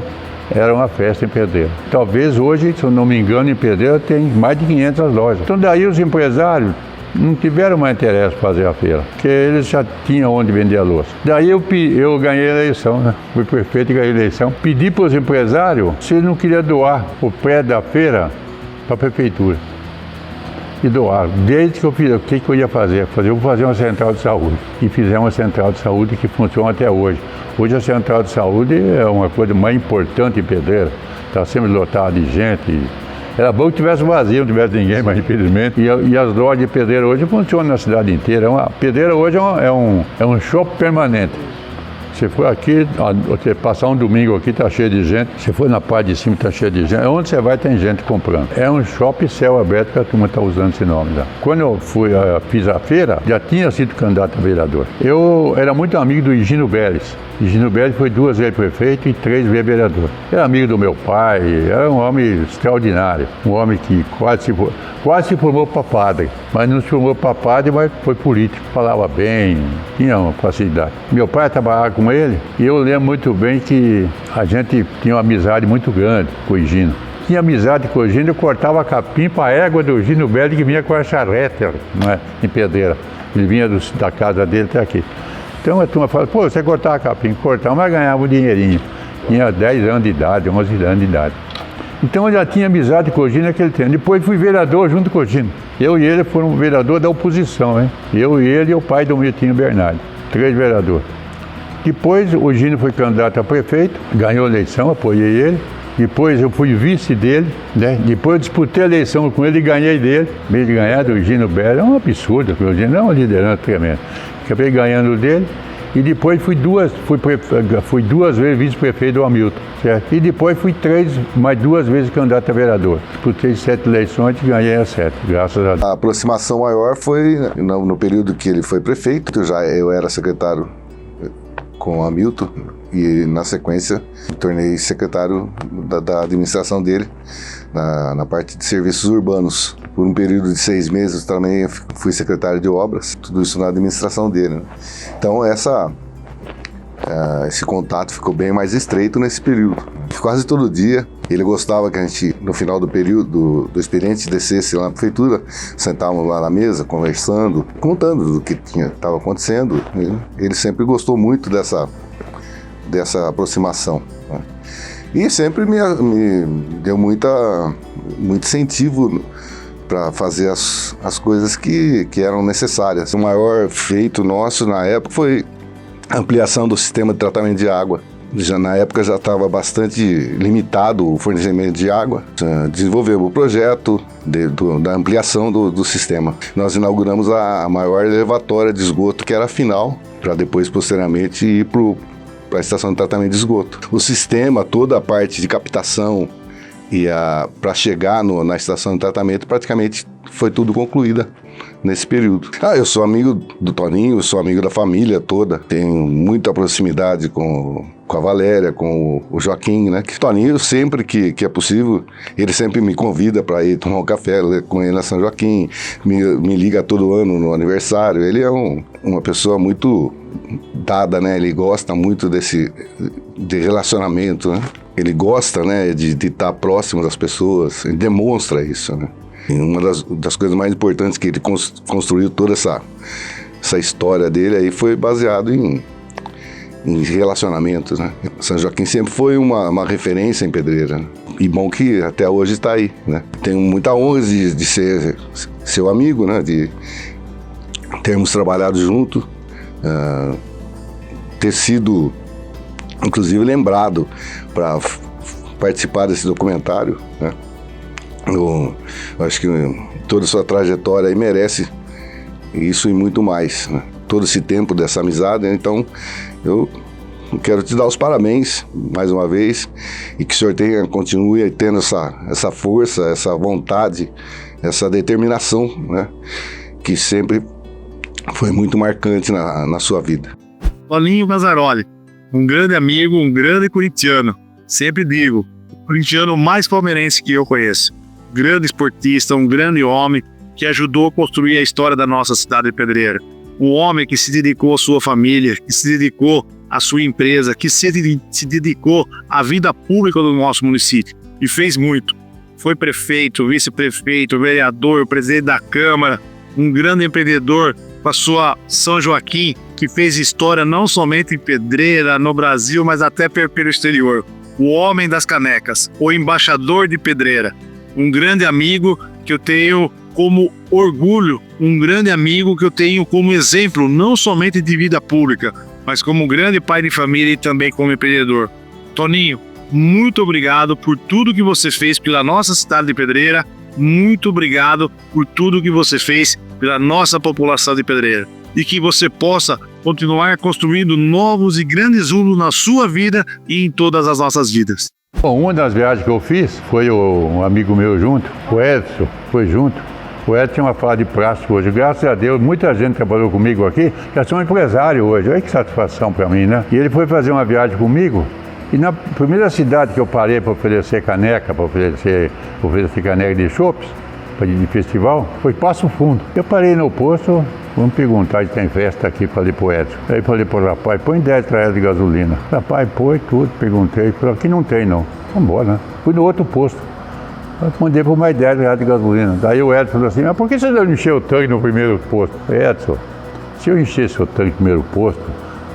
era uma festa em Pedreira. Talvez hoje, se eu não me engano, em Pedreira tem mais de 500 lojas. Então daí os empresários não tiveram mais interesse em fazer a feira, porque eles já tinham onde vender a louça. Daí eu ganhei a eleição, né? Fui prefeito e ganhei a eleição. Pedi para os empresários se eles não queriam doar o prédio da feira para a prefeitura. e doaram. Desde que eu fiz, o que eu ia fazer? Eu vou fazer uma central de saúde. E fizemos uma central de saúde que funciona até hoje. Hoje a central de saúde é uma coisa mais importante em Pedreira. Está sempre lotada de gente. Era bom que tivesse vazio, não tivesse ninguém, mas infelizmente. E as lojas de Pedreira hoje funcionam na cidade inteira. Pedreira hoje é um shopping permanente. Você for aqui, você passar um domingo aqui, está cheio de gente. Você for na parte de cima, está cheio de gente. Onde você vai, tem gente comprando. É um shopping céu aberto que a turma está usando esse nome lá. Quando eu fiz a feira, já tinha sido candidato a vereador. Eu era muito amigo do Higino Belles. Higino Belles foi 2 vezes prefeito e 3 vezes vereador. Era amigo do meu pai, era um homem extraordinário. Um homem que quase se formou para padre. Mas não se formou para padre, mas foi político. Falava bem, tinha uma facilidade. Meu pai trabalhava com ele e eu lembro muito bem que a gente tinha uma amizade muito grande com o Higino. Tinha amizade com o Higino, eu cortava capim para a égua do Higino Belles que vinha com a charrete, né, em Pedreira. Ele vinha da casa dele até aqui. Então a turma fala, pô, você cortava capim, cortava, mas ganhava um dinheirinho. Tinha 10 anos de idade, 11 anos de idade. Então eu já tinha amizade com o Higino naquele tempo. Depois fui vereador junto com o Higino. Eu e ele fomos vereador da oposição, hein? Eu e ele e o pai do Miltinho Bernardi. 3 vereadores. Depois o Higino foi candidato a prefeito, ganhou a eleição, apoiei ele. Depois eu fui vice dele, né? Depois eu disputei a eleição com ele e ganhei dele. Em vez de ganhar do Higino Belles, é um absurdo, porque o Higino é uma liderança tremenda. Acabei ganhando dele e depois fui 2 vezes vice-prefeito do Hamilton, certo? E depois fui mais 2 vezes candidato a vereador. Disputei 7 eleições e ganhei as 7, graças a Deus. A aproximação maior foi no período que ele foi prefeito. Eu era secretário com o Hamilton e na sequência me tornei secretário da administração dele na parte de serviços urbanos. Por um período de 6 meses também fui secretário de obras, tudo isso na administração dele, né? Então esse contato ficou bem mais estreito nesse período. Quase todo dia ele gostava que a gente, no final do período do expediente, descesse lá na prefeitura, sentávamos lá na mesa, conversando, contando do que estava acontecendo. Ele sempre gostou muito dessa aproximação, né? E sempre me deu muito incentivo para fazer as coisas que eram necessárias. O maior feito nosso na época foi a ampliação do sistema de tratamento de água. Na época já estava bastante limitado o fornecimento de água. Desenvolvemos o projeto da ampliação do sistema. Nós inauguramos a maior elevatória de esgoto, que era a final, para depois, posteriormente, ir para a estação de tratamento de esgoto. O sistema, toda a parte de captação e para chegar na estação de tratamento, praticamente foi tudo concluída nesse período. Eu sou amigo do Toninho, sou amigo da família toda, tenho muita proximidade com a Valéria, com o Joaquim, né? Que Toninho, sempre que é possível, ele sempre me convida para ir tomar um café com ele na São Joaquim, me liga todo ano no aniversário. Ele é uma pessoa muito dada, né? Ele gosta muito de relacionamento, né? Ele gosta, né, de estar próximo das pessoas, ele demonstra isso, né? E uma das coisas mais importantes que ele construiu toda essa história dele aí foi baseado em relacionamentos, né? São Joaquim sempre foi uma referência em Pedreira, né? E bom que até hoje está aí, né? Tenho muita honra de ser seu amigo, né? De termos trabalhado junto, ter sido inclusive lembrado para participar desse documentário, né? Eu acho que toda a sua trajetória aí merece isso e muito mais, né? Todo esse tempo dessa amizade, né? Então eu quero te dar os parabéns mais uma vez e que o senhor continue tendo essa força, essa vontade, essa determinação, né? Que sempre foi muito marcante na sua vida. Toninho Gazzaroli, um grande amigo, um grande corintiano. Sempre digo, o corintiano mais palmeirense que eu conheço. Grande esportista, um grande homem que ajudou a construir a história da nossa cidade de Pedreira. Um homem que se dedicou à sua família, que se dedicou à sua empresa, que se dedicou à vida pública do nosso município. E fez muito. Foi prefeito, vice-prefeito, vereador, presidente da Câmara, um grande empreendedor com a sua São Joaquim, que fez história não somente em Pedreira, no Brasil, mas até pelo exterior. O homem das canecas, o embaixador de Pedreira. Um grande amigo que eu tenho como orgulho, um grande amigo que eu tenho como exemplo, não somente de vida pública, mas como grande pai de família e também como empreendedor. Toninho, muito obrigado por tudo que você fez pela nossa cidade de Pedreira, muito obrigado por tudo que você fez pela nossa população de Pedreira. E que você possa continuar construindo novos e grandes rumos na sua vida e em todas as nossas vidas. Bom, uma das viagens que eu fiz foi um amigo meu junto, o Edson, foi junto. O Edson tinha uma fábrica de plástico hoje. Graças a Deus, muita gente trabalhou comigo aqui, já são empresários hoje. Olha que satisfação para mim, né? E ele foi fazer uma viagem comigo. E na primeira cidade que eu parei para oferecer caneca, para oferecer caneca de chopes, de festival, foi Passo Fundo. Eu parei no posto, vamos perguntar se tem festa aqui, falei pro Edson. Aí falei pro rapaz, põe 10 reais de gasolina. Rapaz, põe tudo, perguntei, falou, aqui não tem não. Vamos embora, né? Fui no outro posto. Eu mandei por mais 10 reais de gasolina. Daí o Edson falou assim, mas por que você não encheu o tanque no primeiro posto? Edson, se eu enchesse o tanque no primeiro posto,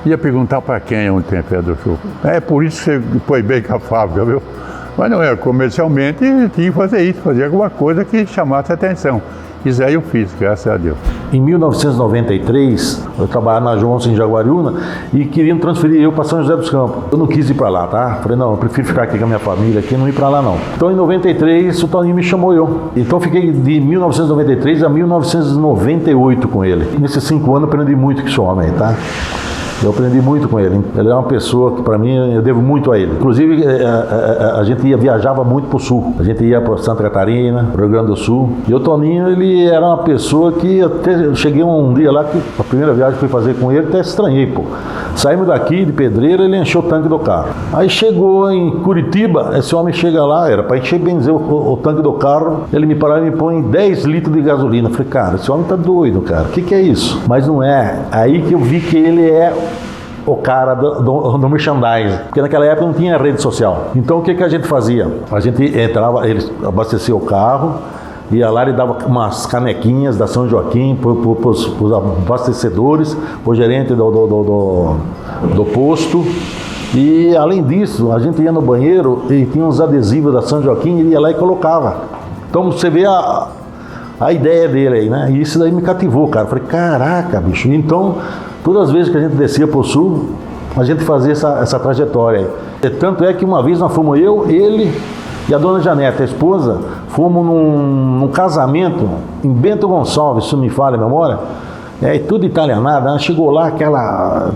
ia perguntar para quem onde tem festa do show. É por isso que você foi bem com a fábrica, viu? Mas não é, comercialmente tinha que fazer isso, fazer alguma coisa que chamasse a atenção. Isso aí eu fiz, graças a Deus. Em 1993, eu trabalhava na João em Jaguariúna e queriam transferir eu para São José dos Campos. Eu não quis ir para lá, tá? Falei, não, eu prefiro ficar aqui com a minha família, aqui, não ir para lá não. Então em 93, o Toninho me chamou eu. Então fiquei de 1993 a 1998 com ele. Nesses 5 anos eu aprendi muito com esse homem, tá? Eu aprendi muito com ele. Ele é uma pessoa que, para mim, eu devo muito a ele. Inclusive, a gente viajava muito para o sul. A gente ia para Santa Catarina, Rio Grande do Sul. E o Toninho, ele era uma pessoa que até eu cheguei um dia lá, que a primeira viagem que fui fazer com ele, até estranhei, pô. Saímos daqui de Pedreira, ele encheu o tanque do carro. Aí chegou em Curitiba, esse homem chega lá, era para encher bem dizer o tanque do carro, ele me parou e me põe 10 litros de gasolina. Eu falei, cara, esse homem tá doido, cara. O que é isso? Mas não é. Aí que eu vi que ele é o cara do merchandising, porque naquela época não tinha rede social. Então o que a gente fazia? A gente entrava, ele abastecia o carro, ia lá e dava umas canequinhas da São Joaquim para os abastecedores, para o gerente do posto. E além disso, a gente ia no banheiro e tinha uns adesivos da São Joaquim e ele ia lá e colocava. Então você vê a ideia dele aí, né? E isso daí me cativou, cara. Eu falei, caraca, bicho. Então, todas as vezes que a gente descia para o sul, a gente fazia essa trajetória aí. Tanto é que uma vez nós fomos eu, ele e a dona Janete, a esposa, fomos num casamento em Bento Gonçalves, se não me falha a memória, tudo italianado, né? Chegou lá aquela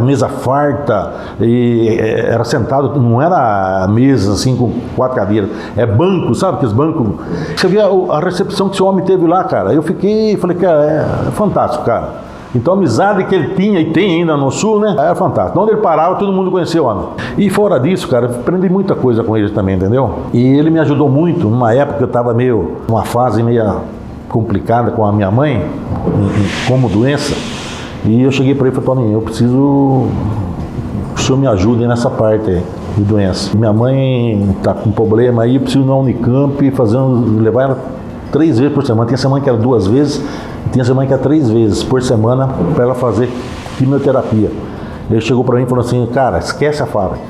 mesa farta, e era sentado, não era mesa assim com 4 cadeiras, é banco, sabe aqueles bancos? Você vê a recepção que esse homem teve lá, cara, eu falei, cara, é fantástico, cara. Então a amizade que ele tinha e tem ainda no sul, né? Era fantástico. Onde ele parava, todo mundo conhecia o homem. E fora disso, cara, eu aprendi muita coisa com ele também, entendeu? E ele me ajudou muito, numa época que eu estava numa fase meio complicada com a minha mãe, como doença. E eu cheguei para ele e falei, Toninho, eu preciso que o senhor me ajude nessa parte aí de doença. Minha mãe está com problema aí, eu preciso ir na Unicamp e levar ela 3 vezes por semana. Tinha semana que era 2 vezes, tinha semana que era 3 vezes por semana para ela fazer quimioterapia. Ele chegou para mim e falou assim, cara, esquece a fábrica,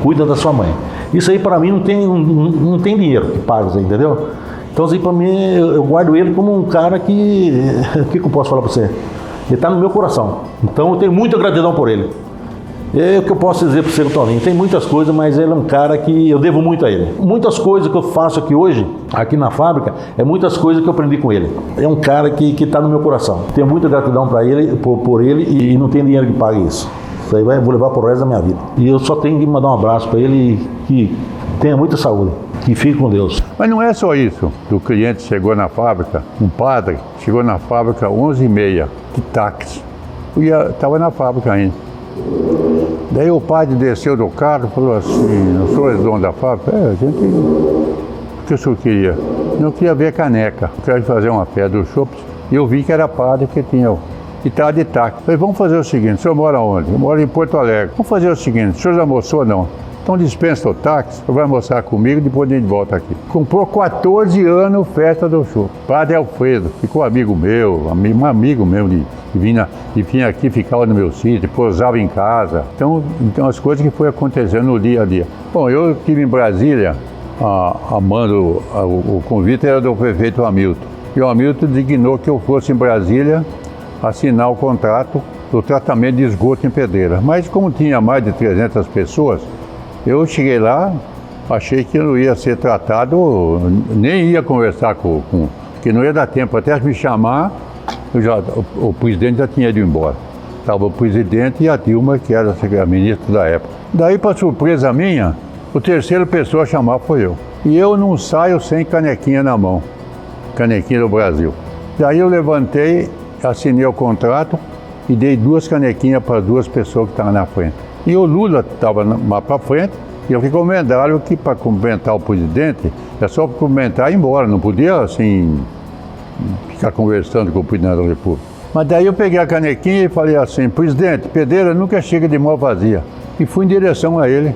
cuida da sua mãe. Isso aí para mim não tem dinheiro que paga, entendeu? Então assim, para mim, eu guardo ele como um cara que... O que eu posso falar para você? Ele está no meu coração. Então eu tenho muita gratidão por ele. É o que eu posso dizer para você, Toninho. Tem muitas coisas, mas ele é um cara que eu devo muito a ele. Muitas coisas que eu faço aqui hoje, aqui na fábrica, é muitas coisas que eu aprendi com ele. É um cara que está no meu coração. Tenho muita gratidão para ele, por ele, e não tem dinheiro que pague isso. Isso aí vou levar para o resto da minha vida. E eu só tenho que mandar um abraço para ele, que tenha muita saúde, que fique com Deus. Mas não é só isso. O cliente chegou na fábrica, um padre, chegou na fábrica 11h30, de táxi. Eu estava na fábrica ainda. Daí o padre desceu do carro e falou assim, o senhor é dono da fábrica? A gente... O que o senhor queria? Eu queria ver a caneca. Eu queria fazer uma festa do shopping e eu vi que era padre que tinha... E estava de táxi. Falei, vamos fazer o seguinte, o senhor mora onde? Eu moro em Porto Alegre. Vamos fazer o seguinte, o senhor já almoçou ou não? Então dispensa o táxi, vai almoçar comigo e depois a gente volta aqui. Comprou 14 anos festa do show. Padre Alfredo, ficou amigo meu, um amigo meu que vinha aqui, ficava no meu sítio, pousava em casa. Então as coisas que foi acontecendo no dia a dia. Bom, eu estive em Brasília o convite era do prefeito Hamilton. E o Hamilton dignou que eu fosse em Brasília assinar o contrato do tratamento de esgoto em Pedreira. Mas como tinha mais de 300 pessoas, eu cheguei lá, achei que não ia ser tratado, nem ia conversar que não ia dar tempo até me chamar, o presidente já tinha ido embora. Estava o presidente e a Dilma, que era a ministra da época. Daí, para surpresa minha, o terceiro pessoa a chamar foi eu. E eu não saio sem canequinha na mão, canequinha do Brasil. Daí eu levantei, assinei o contrato e dei 2 canequinhas para 2 pessoas que estavam na frente. E o Lula estava mais para frente, e eu fiquei comentaram que para cumprimentar o presidente, é só cumprimentar e ir embora, não podia assim ficar conversando com o presidente da República. Mas daí eu peguei a canequinha e falei assim: presidente, Pedreira nunca chega de mão vazia. E fui em direção a ele.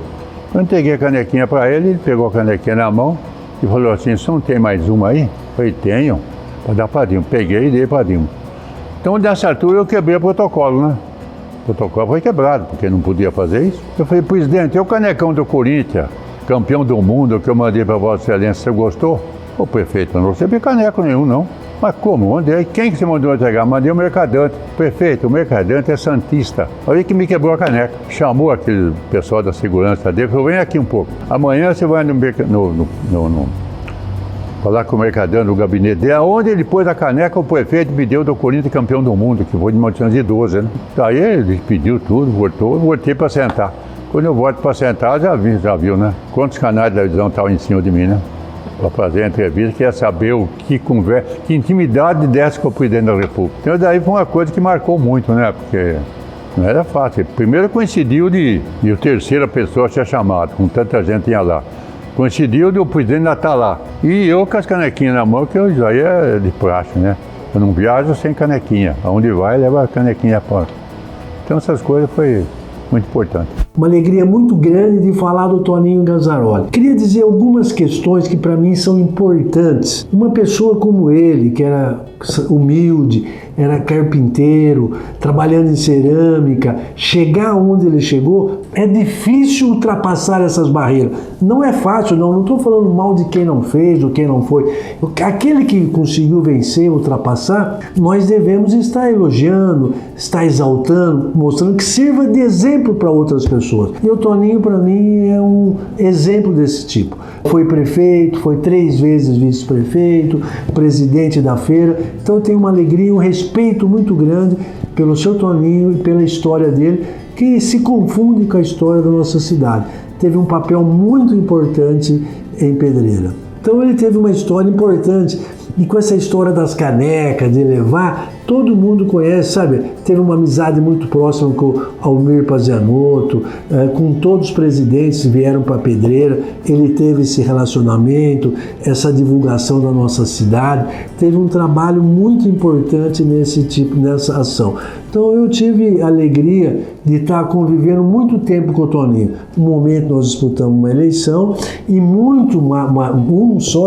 Eu entreguei a canequinha para ele, ele pegou a canequinha na mão e falou assim: você não tem mais uma aí? Eu falei: tenho, para dar para Dilma. Peguei e dei para Dilma. Então, nessa altura, eu quebrei o protocolo, né? O protocolo foi quebrado, porque não podia fazer isso. Eu falei: presidente, é o canecão do Corinthians, campeão do mundo, que eu mandei para Vossa Excelência, você gostou? Ô prefeito, eu não recebi caneco nenhum, não. Mas como? Onde é? Quem que você mandou entregar? Mandei o mercadante. Prefeito, o mercadante é santista. Aí que me quebrou a caneca. Chamou aquele pessoal da segurança dele, falou: vem aqui um pouco. Amanhã você vai falar com o mercadante no gabinete dele. Onde ele pôs a caneca, o prefeito me deu do Corinthians campeão do mundo, que foi de 1912, né? Daí ele pediu tudo, voltei para sentar. Quando eu volto para sentar, já viu, né? Quantos canais de televisão estavam em cima de mim, né? Para fazer a entrevista, queria saber que conversa, que intimidade dessa com o presidente da República. Então daí foi uma coisa que marcou muito, né? Porque não era fácil. Primeiro coincidiu de a terceira pessoa ser chamada, com tanta gente ia lá. Coincidiu de o presidente ainda estar lá. E eu com as canequinhas na mão, que isso aí é de praxe, né? Eu não viajo sem canequinha. Aonde vai, leva a canequinha fora. Então essas coisas foi muito importante. Uma alegria muito grande de falar do Toninho Gazzaroli. Queria dizer algumas questões que para mim são importantes. Uma pessoa como ele, que era humilde, era carpinteiro, trabalhando em cerâmica, chegar onde ele chegou, é difícil ultrapassar essas barreiras. Não é fácil, não estou falando mal de quem não fez ou quem não foi. Aquele que conseguiu vencer, ultrapassar, nós devemos estar elogiando, estar exaltando, mostrando que sirva de exemplo para outras pessoas. E o Toninho, para mim, é um exemplo desse tipo. Foi prefeito, foi 3 vezes vice-prefeito, presidente da feira. Então eu tenho uma alegria e um respeito muito grande pelo seu Toninho e pela história dele, que se confunde com a história da nossa cidade. Teve um papel muito importante em Pedreira. Então ele teve uma história importante. E com essa história das canecas, de levar, todo mundo conhece, sabe? Teve uma amizade muito próxima com o Almir Pazianotto, com todos os presidentes que vieram para Pedreira. Ele teve esse relacionamento, essa divulgação da nossa cidade. Teve um trabalho muito importante nessa ação. Então eu tive a alegria de estar convivendo muito tempo com o Toninho. Um momento nós disputamos uma eleição e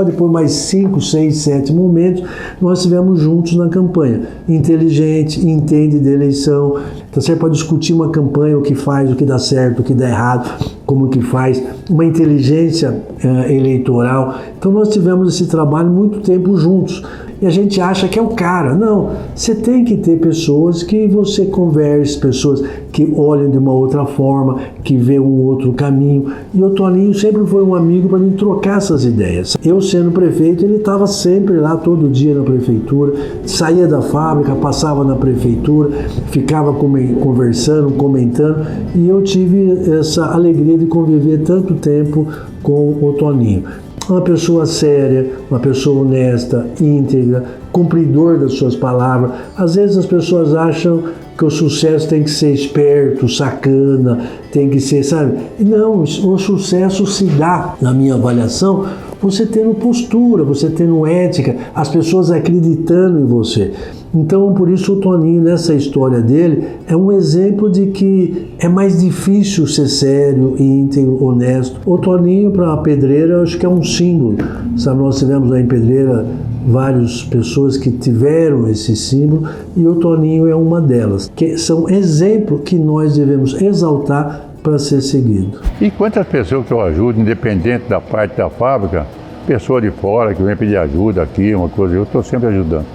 depois mais 5, 6, 7 momentos nós estivemos juntos na campanha. Inteligente, entende de eleição, então você pode discutir uma campanha, o que faz, o que dá certo, o que dá errado, como que faz, uma inteligência eleitoral. Então nós tivemos esse trabalho muito tempo juntos. E a gente acha que é o cara. Não, você tem que ter pessoas que você converse, pessoas que olhem de uma outra forma, que vê um outro caminho. E o Toninho sempre foi um amigo para mim trocar essas ideias. Eu sendo prefeito, ele estava sempre lá todo dia na prefeitura, saía da fábrica, passava na prefeitura, ficava conversando, comentando, e eu tive essa alegria de conviver tanto tempo com o Toninho. Uma pessoa séria, uma pessoa honesta, íntegra, cumpridor das suas palavras. Às vezes as pessoas acham que o sucesso tem que ser esperto, sacana, tem que ser, sabe? Não, o sucesso se dá, na minha avaliação, você tendo postura, você tendo ética, as pessoas acreditando em você. Então, por isso o Toninho, nessa história dele, é um exemplo de que é mais difícil ser sério, íntegro, honesto. O Toninho, para a Pedreira, eu acho que é um símbolo. Sabe, nós tivemos lá em Pedreira várias pessoas que tiveram esse símbolo e o Toninho é uma delas. Que são exemplos que nós devemos exaltar para ser seguido. E quantas pessoas que eu ajudo, independente da parte da fábrica, pessoa de fora que vem pedir ajuda aqui, uma coisa, eu estou sempre ajudando.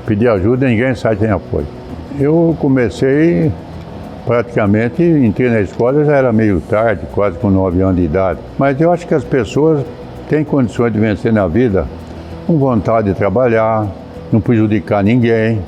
Pedir ajuda, ninguém sai sem apoio. Eu comecei, praticamente, entrei na escola, já era meio tarde, quase com 9 anos de idade. Mas eu acho que as pessoas têm condições de vencer na vida com vontade de trabalhar, não prejudicar ninguém,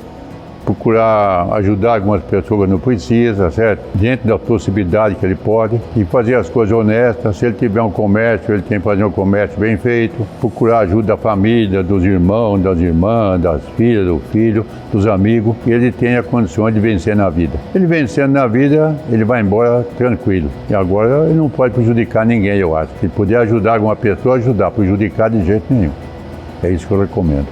procurar ajudar algumas pessoas que não precisam, certo? Dentro da possibilidade que ele pode, e fazer as coisas honestas. Se ele tiver um comércio, ele tem que fazer um comércio bem feito, procurar ajuda da família, dos irmãos, das irmãs, das filhas, do filho, dos amigos, e ele tenha condições de vencer na vida. Ele vencendo na vida, ele vai embora tranquilo. E agora ele não pode prejudicar ninguém, eu acho. Se puder ajudar alguma pessoa, ajudar, prejudicar de jeito nenhum. É isso que eu recomendo.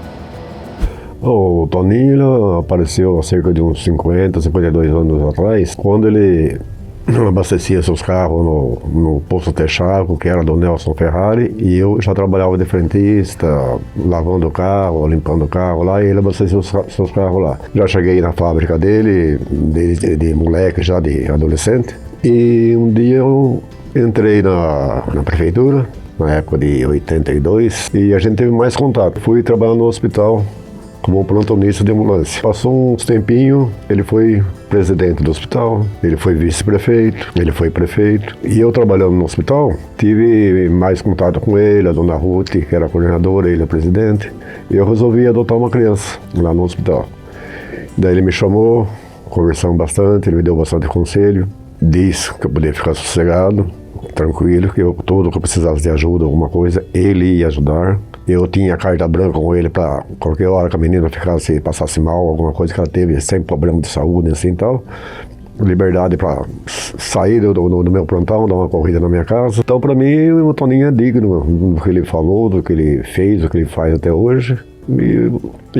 O Toninho apareceu há cerca de uns 50, 52 anos atrás, quando ele abastecia seus carros no posto Texaco, que era do Nelson Ferrari, e eu já trabalhava de frentista, lavando o carro, limpando o carro lá, e ele abastecia seus carros lá. Já cheguei na fábrica dele, de moleque, já de adolescente, e um dia eu entrei na prefeitura, na época de 82, e a gente teve mais contato. Fui trabalhar no hospital como plantonista de ambulância. Passou uns tempinho, ele foi presidente do hospital, ele foi vice-prefeito, ele foi prefeito. E eu trabalhando no hospital, tive mais contato com ele, a dona Ruth, que era a coordenadora, ele é presidente. E eu resolvi adotar uma criança lá no hospital. Daí ele me chamou, conversamos bastante, ele me deu bastante conselho, disse que eu podia ficar sossegado, tranquilo, que tudo que eu precisasse de ajuda, alguma coisa, ele ia ajudar. Eu tinha carta branca com ele para qualquer hora que a menina passasse mal, alguma coisa que ela teve, sem problema de saúde, assim e tal. Liberdade para sair do meu plantão, dar uma corrida na minha casa. Então, para mim, o Toninho é digno do que ele falou, do que ele fez, do que ele faz até hoje. E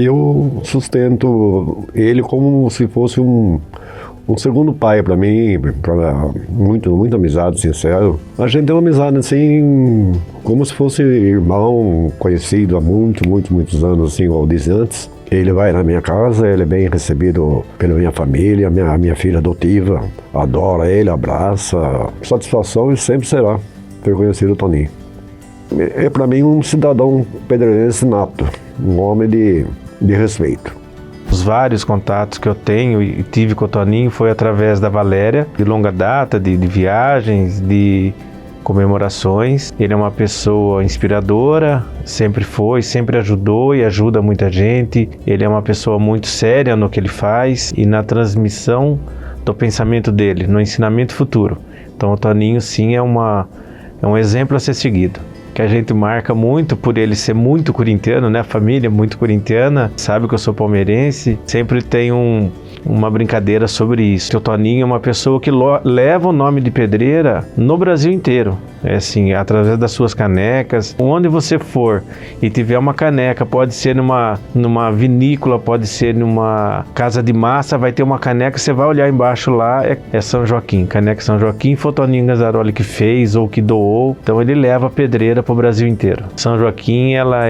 eu sustento ele como se fosse um segundo pai para mim, muita amizade, sincero. A gente tem uma amizade assim, como se fosse irmão, conhecido há muitos anos, assim, como eu disse antes. Ele vai na minha casa, ele é bem recebido pela minha família, a minha filha adotiva adora ele, abraça. Satisfação e sempre será ter conhecido o Toninho. É para mim um cidadão pedreirense nato, um homem de respeito. Os vários contatos que eu tenho e tive com o Toninho foi através da Valéria, de longa data, de viagens, de comemorações. Ele é uma pessoa inspiradora, sempre foi, sempre ajudou e ajuda muita gente. Ele é uma pessoa muito séria no que ele faz e na transmissão do pensamento dele, no ensinamento futuro. Então o Toninho sim é um exemplo a ser seguido, que a gente marca muito por ele ser muito corintiano, né? A família é muito corintiana, sabe que eu sou palmeirense, sempre tem uma brincadeira sobre isso. Que o Toninho é uma pessoa que leva o nome de Pedreira no Brasil inteiro. É assim, através das suas canecas. Onde você for e tiver uma caneca, pode ser numa vinícola, pode ser numa casa de massa, vai ter uma caneca, você vai olhar embaixo lá, é São Joaquim, caneca São Joaquim, foi o Toninho Gazzaroli que fez ou que doou. Então ele leva a Pedreira para o Brasil inteiro. São Joaquim, ela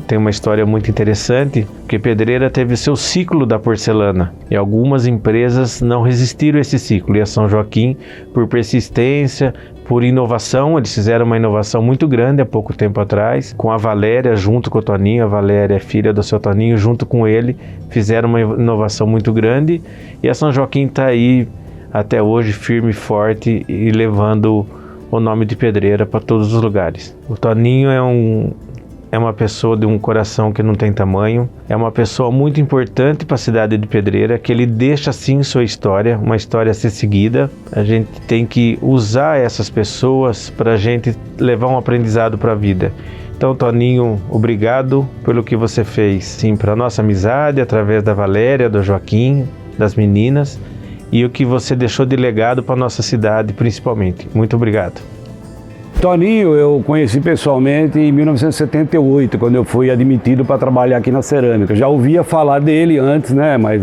tem uma história muito interessante, porque Pedreira teve seu ciclo da porcelana e algumas empresas não resistiram a esse ciclo, e a São Joaquim, por persistência, por inovação, eles fizeram uma inovação muito grande há pouco tempo atrás, com a Valéria junto com o Toninho. A Valéria é filha do seu Toninho, junto com ele fizeram uma inovação muito grande, e a São Joaquim está aí até hoje firme e forte e levando o nome de Pedreira para todos os lugares. O Toninho é uma pessoa de um coração que não tem tamanho, é uma pessoa muito importante para a cidade de Pedreira, que ele deixa sim sua história, uma história a ser seguida. A gente tem que usar essas pessoas para a gente levar um aprendizado para a vida. Então, Toninho, obrigado pelo que você fez, sim, para a nossa amizade, através da Valéria, do Joaquim, das meninas, e o que você deixou de legado para a nossa cidade, principalmente. Muito obrigado. Toninho eu conheci pessoalmente em 1978, quando eu fui admitido para trabalhar aqui na cerâmica. Já ouvia falar dele antes, né, mas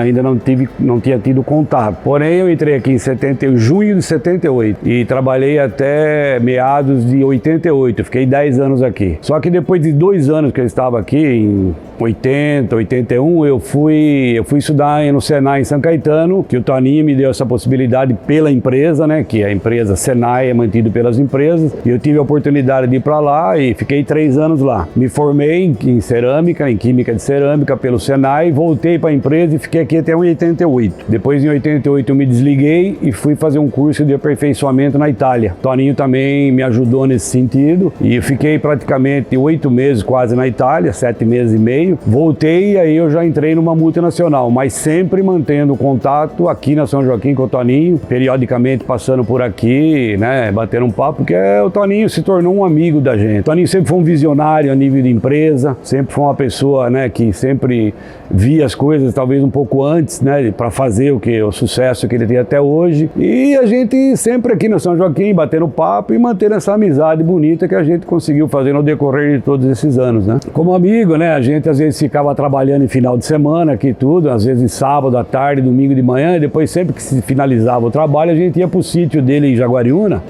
ainda não tinha tido contato. Porém, eu entrei aqui em junho de 78 e trabalhei até meados de 88, fiquei 10 anos aqui. Só que depois de 2 anos que eu estava aqui, em 80, 81, eu fui estudar no Senai em São Caetano, que o Toninho me deu essa possibilidade pela empresa, né, que a empresa Senai é mantida pelas empresas. E eu tive a oportunidade de ir para lá e fiquei 3 anos lá. Me formei em cerâmica, em química de cerâmica pelo Senai, voltei para a empresa e fiquei aqui até 88. Depois, em 88, eu me desliguei e fui fazer um curso de aperfeiçoamento na Itália. Toninho também me ajudou nesse sentido e eu fiquei praticamente 8 meses quase na Itália, 7 meses e meio. Voltei e aí eu já entrei numa multinacional, mas sempre mantendo contato aqui na São Joaquim com o Toninho, periodicamente passando por aqui, né, batendo um papo, porque o Toninho se tornou um amigo da gente. O Toninho sempre foi um visionário a nível de empresa, sempre foi uma pessoa, né, que sempre via as coisas talvez um pouco antes, né, para fazer o sucesso que ele tem até hoje. E a gente sempre aqui no São Joaquim batendo papo e mantendo essa amizade bonita que a gente conseguiu fazer no decorrer de todos esses anos, né. Como amigo, né, a gente às vezes ficava trabalhando em final de semana aqui tudo, às vezes sábado à tarde, domingo de manhã, e depois sempre que se finalizava o trabalho a gente ia pro sítio dele em Jaguariúna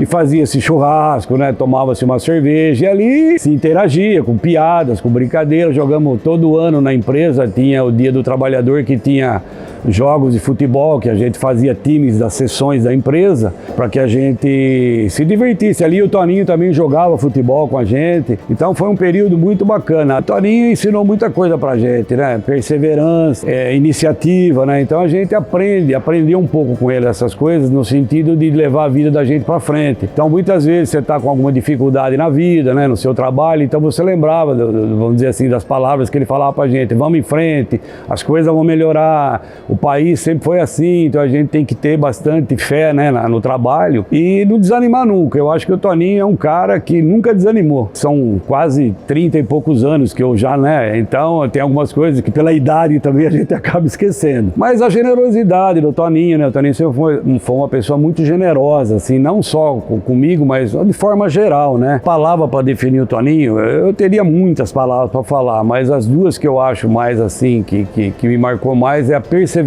e fazia esse churrasco, né? Tomava-se uma cerveja e ali se interagia com piadas, com brincadeiras. Jogamos todo ano na empresa, tinha o Dia do Trabalhador que tinha jogos de futebol, que a gente fazia times das sessões da empresa para que a gente se divertisse. Ali o Toninho também jogava futebol com a gente, então foi um período muito bacana. O Toninho ensinou muita coisa pra gente, né? Perseverança, iniciativa, né? Então a gente aprendeu um pouco com ele essas coisas no sentido de levar a vida da gente para frente. Então muitas vezes você está com alguma dificuldade na vida, né? No seu trabalho, então você lembrava, vamos dizer assim, das palavras que ele falava pra gente: vamos em frente, as coisas vão melhorar. O país sempre foi assim, então a gente tem que ter bastante fé, né, no trabalho e não desanimar nunca. Eu acho que o Toninho é um cara que nunca desanimou. São quase 30 e poucos anos que eu já, né, então tem algumas coisas que pela idade também a gente acaba esquecendo. Mas a generosidade do Toninho, né, o Toninho sempre foi uma pessoa muito generosa, assim, não só comigo, mas de forma geral, né. Palavra para definir o Toninho, eu teria muitas palavras para falar, mas as duas que eu acho mais assim, que me marcou mais é a perseverança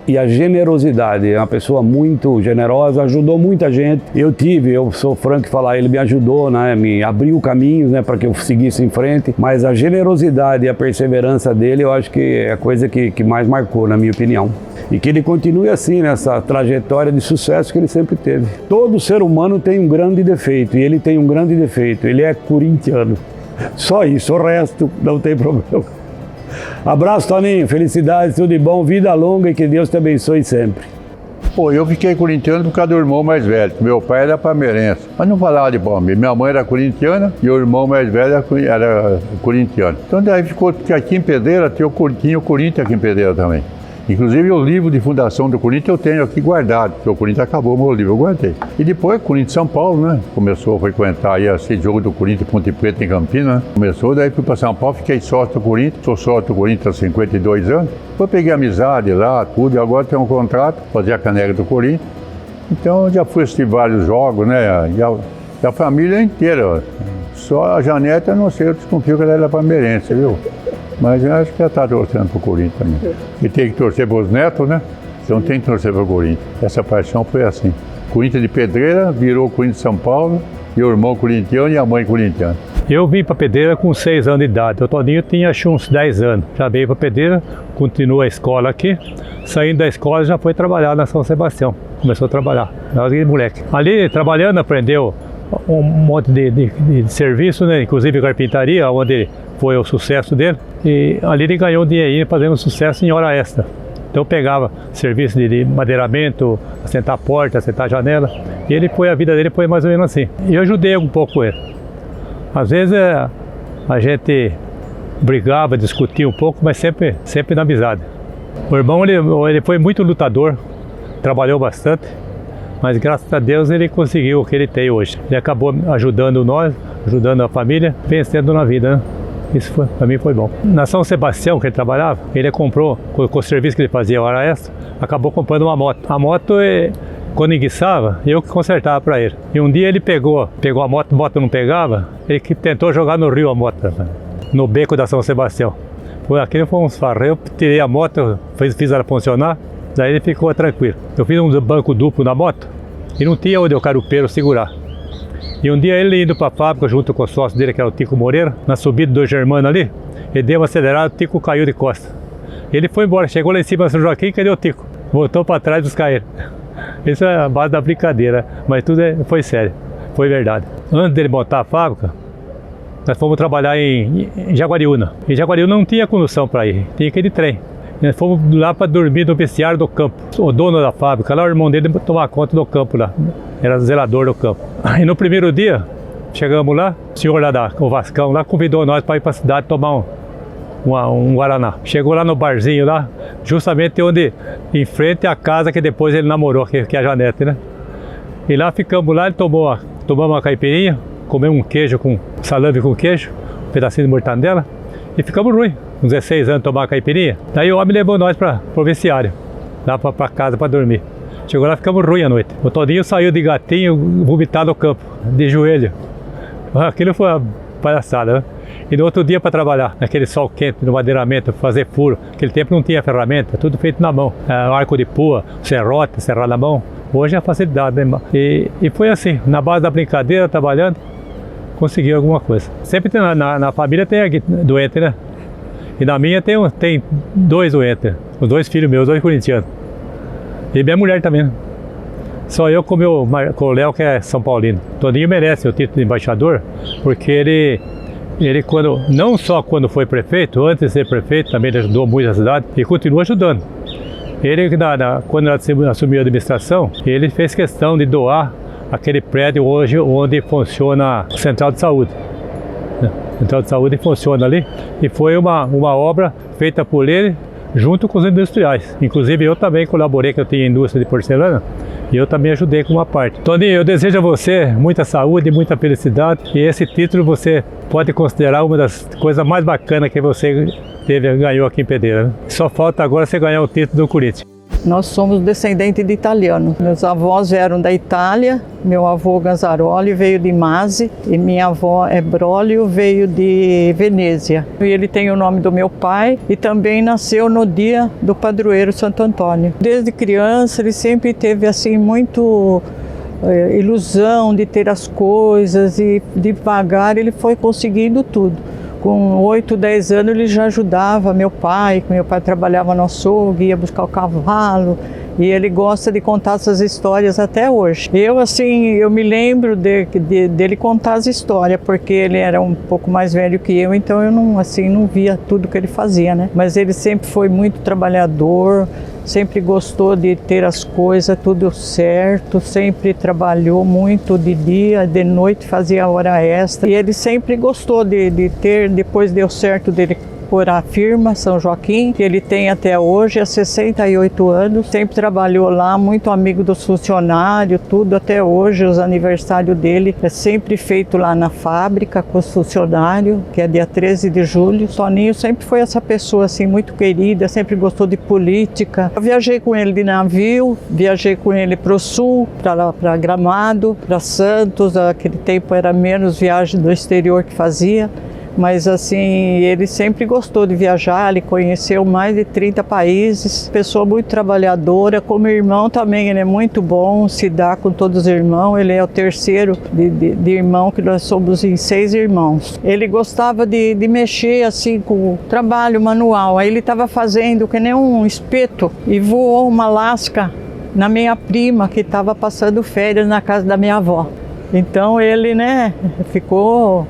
e a generosidade. É uma pessoa muito generosa, ajudou muita gente. Eu sou franco em falar, ele me ajudou, né, me abriu caminhos, né, para que eu seguisse em frente, mas a generosidade e a perseverança dele, eu acho que é a coisa que mais marcou, na minha opinião. E que ele continue assim, nessa trajetória de sucesso que ele sempre teve. Todo ser humano tem um grande defeito, e ele tem um grande defeito, ele é corintiano. Só isso, o resto não tem problema. Abraço, Toninho, felicidades, tudo de bom, vida longa e que Deus te abençoe sempre. Pô, eu fiquei corintiano por causa do irmão mais velho. Meu pai era palmeirense, mas não falava de Palmeiras. Minha mãe era corintiana e o irmão mais velho era corintiano. Então daí ficou que aqui em Pedreira tinha o Corinthians aqui em Pedreira também. Inclusive o livro de fundação do Corinthians eu tenho aqui guardado, porque o Corinthians acabou, meu livro eu guardei. E depois o Corinthians São Paulo, né? Começou a frequentar aí esse jogo do Corinthians Ponte Preta em Campinas, né? Começou, daí fui para São Paulo, fiquei sócio do Corinthians, sou sócio do Corinthians há 52 anos. Depois peguei amizade lá, tudo, e agora tenho um contrato, fazer a caneca do Corinthians. Então já fui assistir vários jogos, né? E a família inteira. Só a Janete, eu não sei, eu desconfio que ela era palmeirense, viu? Mas eu acho que ela está torcendo para o Corinthians também. E tem que torcer para os netos, né? Então tem que torcer para o Corinthians. Essa paixão foi assim. Corinthians de Pedreira virou Corinthians de São Paulo, e o irmão corintiano e a mãe corintiana. Eu vim para Pedreira com 6 anos de idade. O Toninho tinha acho uns 10 anos. Já veio para Pedreira, continuou a escola aqui. Saindo da escola já foi trabalhar na São Sebastião. Começou a trabalhar, na hora de moleque. Ali trabalhando aprendeu um monte de serviço, né? Inclusive carpintaria, onde foi o sucesso dele. E ali ele ganhou um dinheirinho fazendo sucesso em hora extra. Então eu pegava serviço de madeiramento, assentar porta, assentar janela. E a vida dele foi mais ou menos assim. E eu ajudei um pouco ele. Às vezes a gente brigava, discutia um pouco, mas sempre na amizade. O irmão ele foi muito lutador, trabalhou bastante, mas graças a Deus ele conseguiu o que ele tem hoje. Ele acabou ajudando nós, ajudando a família, vencendo na vida, né? Isso para mim foi bom. Na São Sebastião, que ele trabalhava, ele comprou, com o serviço que ele fazia hora extra, acabou comprando uma moto. A moto Quando enguiçava, eu que consertava para ele. E um dia ele pegou a moto não pegava, ele que tentou jogar no rio a moto, no beco da São Sebastião. Aquilo foi uns farreios, eu tirei a moto, fiz ela funcionar, daí ele ficou tranquilo. Eu fiz um banco duplo na moto e não tinha onde o carupeiro segurar. E um dia ele indo para a fábrica junto com o sócio dele, que era o Tico Moreira, na subida do Germano ali, ele deu uma acelerada, o Tico caiu de costa. Ele foi embora, chegou lá em cima do São Joaquim, cadê o Tico? Voltou para trás buscar ele. Isso é a base da brincadeira, mas tudo foi sério, foi verdade. Antes dele montar a fábrica, nós fomos trabalhar em Jaguariúna. Em Jaguariúna não tinha condução para ir, tinha que ir de trem. Nós fomos lá para dormir no vestiário do campo. O dono da fábrica, lá o irmão dele tomava conta do campo lá, era zelador do campo. Aí no primeiro dia, chegamos lá, o senhor lá o Vascão lá convidou nós para ir para a cidade tomar um Guaraná. Chegou lá no barzinho lá, justamente onde, em frente à casa que depois ele namorou, que é a Janete, né? E lá ficamos lá, ele tomamos uma caipirinha, comemos um queijo com salame com queijo, um pedacinho de mortandela, e ficamos ruim. Com 16 anos tomar uma caipirinha. Daí o homem levou nós para o vestiário, lá para casa para dormir. Chegou lá, ficamos ruim à noite. O Toninho saiu de gatinho, vomitado no campo, de joelho. Aquilo foi uma palhaçada, né? E no outro dia para trabalhar, naquele sol quente, no madeiramento, fazer furo. Naquele tempo não tinha ferramenta, tudo feito na mão. Arco de pua, serrote, serrar na mão. Hoje é a facilidade, né? E foi assim, na base da brincadeira, trabalhando, consegui alguma coisa. Sempre na família tem doente, né? E na minha tem 2 doentes, os 2 filhos meus, 2 corintianos. E minha mulher também, né? Só eu com o Léo, que é São Paulino. Toninho merece o título de embaixador, porque ele não só quando foi prefeito, antes de ser prefeito, também ele ajudou muito a cidade e continua ajudando. Ele, quando ele assumiu a administração, ele fez questão de doar aquele prédio hoje onde funciona a Central de Saúde. A Central de Saúde funciona ali e foi uma obra feita por ele junto com os industriais. Inclusive eu também colaborei, que eu tinha indústria de porcelana, e eu também ajudei com uma parte. Toninho, eu desejo a você muita saúde, muita felicidade, e esse título você pode considerar uma das coisas mais bacanas que você ganhou aqui em Pedreira, né? Só falta agora você ganhar o título do Corinthians. Nós somos descendentes de italiano. Meus avós vieram da Itália, meu avô Ganzaroli veio de Masi e minha avó Brolio veio de Venezia. E ele tem o nome do meu pai e também nasceu no dia do padroeiro Santo Antônio. Desde criança ele sempre teve assim muito ilusão de ter as coisas e devagar ele foi conseguindo tudo. Com 8, 10 anos ele já ajudava meu pai trabalhava no açougue, ia buscar o cavalo, e ele gosta de contar essas histórias até hoje. Eu me lembro dele contar as histórias, porque ele era um pouco mais velho que eu, então eu não via tudo que ele fazia, né? Mas ele sempre foi muito trabalhador, sempre gostou de ter as coisas tudo certo, sempre trabalhou muito de dia, de noite fazia hora extra. E ele sempre gostou de ter, depois deu certo dele por a firma São Joaquim, que ele tem até hoje, há 68 anos. Sempre trabalhou lá, muito amigo dos funcionários, tudo até hoje. Os aniversários dele é sempre feito lá na fábrica com os funcionários, que é dia 13 de julho. Toninho sempre foi essa pessoa assim, muito querida, sempre gostou de política. Eu viajei com ele de navio, viajei com ele para o sul, para Gramado, para Santos. Naquele tempo era menos viagem do exterior que fazia. Mas assim, ele sempre gostou de viajar, ele conheceu mais de 30 países, pessoa muito trabalhadora, como irmão também ele é muito bom, se dá com todos os irmãos, ele é o terceiro de irmão, que nós somos em 6 irmãos. Ele gostava de mexer assim com o trabalho manual, aí ele estava fazendo que nem um espeto e voou uma lasca na minha prima que estava passando férias na casa da minha avó. Então ele, ficou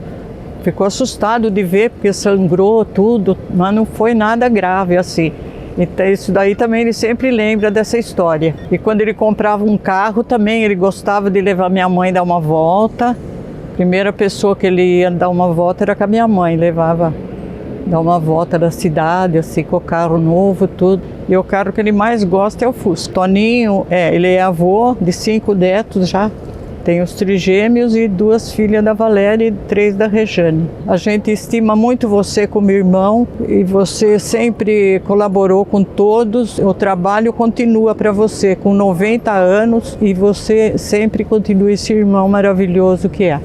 assustado de ver, porque sangrou tudo, mas não foi nada grave assim. Então isso daí também ele sempre lembra dessa história. E quando ele comprava um carro também, ele gostava de levar minha mãe dar uma volta. A primeira pessoa que ele ia dar uma volta era com a minha mãe, levava dar uma volta da cidade, assim, com o carro novo, tudo. E o carro que ele mais gosta é o Fusca. Toninho, ele é avô de 5 netos já. Tenho os trigêmeos e 2 filhas da Valéria e 3 da Rejane. A gente estima muito você como irmão e você sempre colaborou com todos. O trabalho continua para você com 90 anos e você sempre continua esse irmão maravilhoso que é.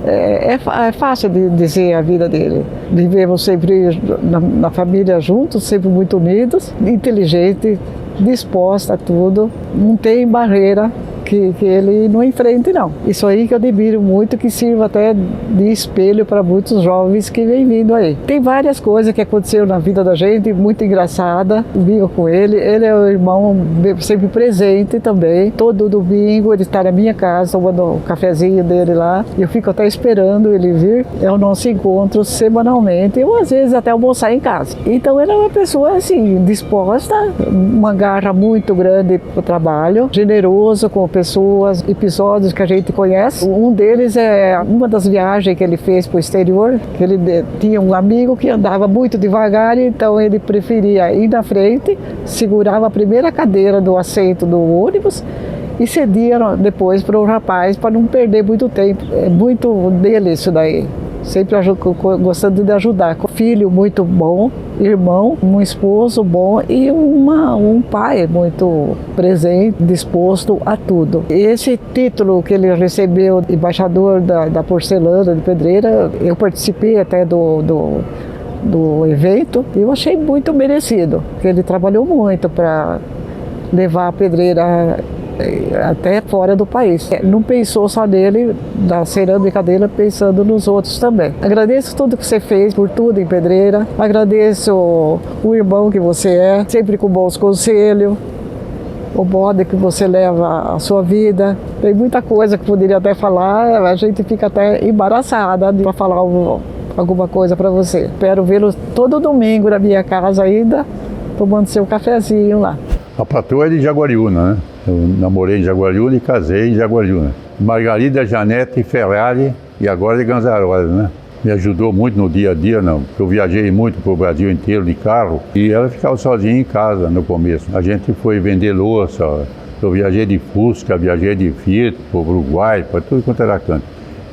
É fácil de dizer a vida dele. Vivemos sempre na família juntos, sempre muito unidos, inteligente, disposta a tudo, não tem barreira que ele não enfrente, não. Isso aí que eu admiro muito, que sirva até de espelho para muitos jovens que vêm vindo aí. Tem várias coisas que aconteceram na vida da gente, muito engraçada, vivo com ele. Ele é o irmão sempre presente também. Todo domingo ele está na minha casa, tomando o cafezinho dele lá. Eu fico até esperando ele vir. É o nosso encontro semanalmente, ou às vezes até almoçar em casa. Então ele é uma pessoa assim, disposta, uma garra muito grande para o trabalho, generoso com pessoas, episódios que a gente conhece. Um deles é uma das viagens que ele fez para o exterior, que ele tinha um amigo que andava muito devagar, então ele preferia ir na frente, segurava a primeira cadeira do assento do ônibus e cedia depois para o rapaz para não perder muito tempo. É muito dele isso daí. Sempre gostando de ajudar. Filho muito bom, irmão, um esposo bom e um pai muito presente, disposto a tudo. Esse título que ele recebeu, embaixador da porcelana de Pedreira, eu participei até do evento e eu achei muito merecido, porque ele trabalhou muito para levar a Pedreira até fora do país. Não pensou só nele, da cerâmica dele, pensando nos outros também. Agradeço tudo que você fez, por tudo em Pedreira. Agradeço o irmão que você é, sempre com bons conselhos. O modo que você leva a sua vida. Tem muita coisa que poderia até falar, a gente fica até embaraçada para falar alguma coisa para você. Espero vê-lo todo domingo na minha casa ainda, tomando seu cafezinho lá. A patroa é de Jaguariúna, né? Eu namorei em Jaguariúna e casei em Jaguariúna. Margarida, Janete, Ferrari e agora de Ganzaroli, né? Me ajudou muito no dia a dia, não, porque eu viajei muito para o Brasil inteiro de carro e ela ficava sozinha em casa no começo. A gente foi vender louça, eu viajei de Fusca, viajei de Fiat para o Uruguai, para tudo quanto era canto.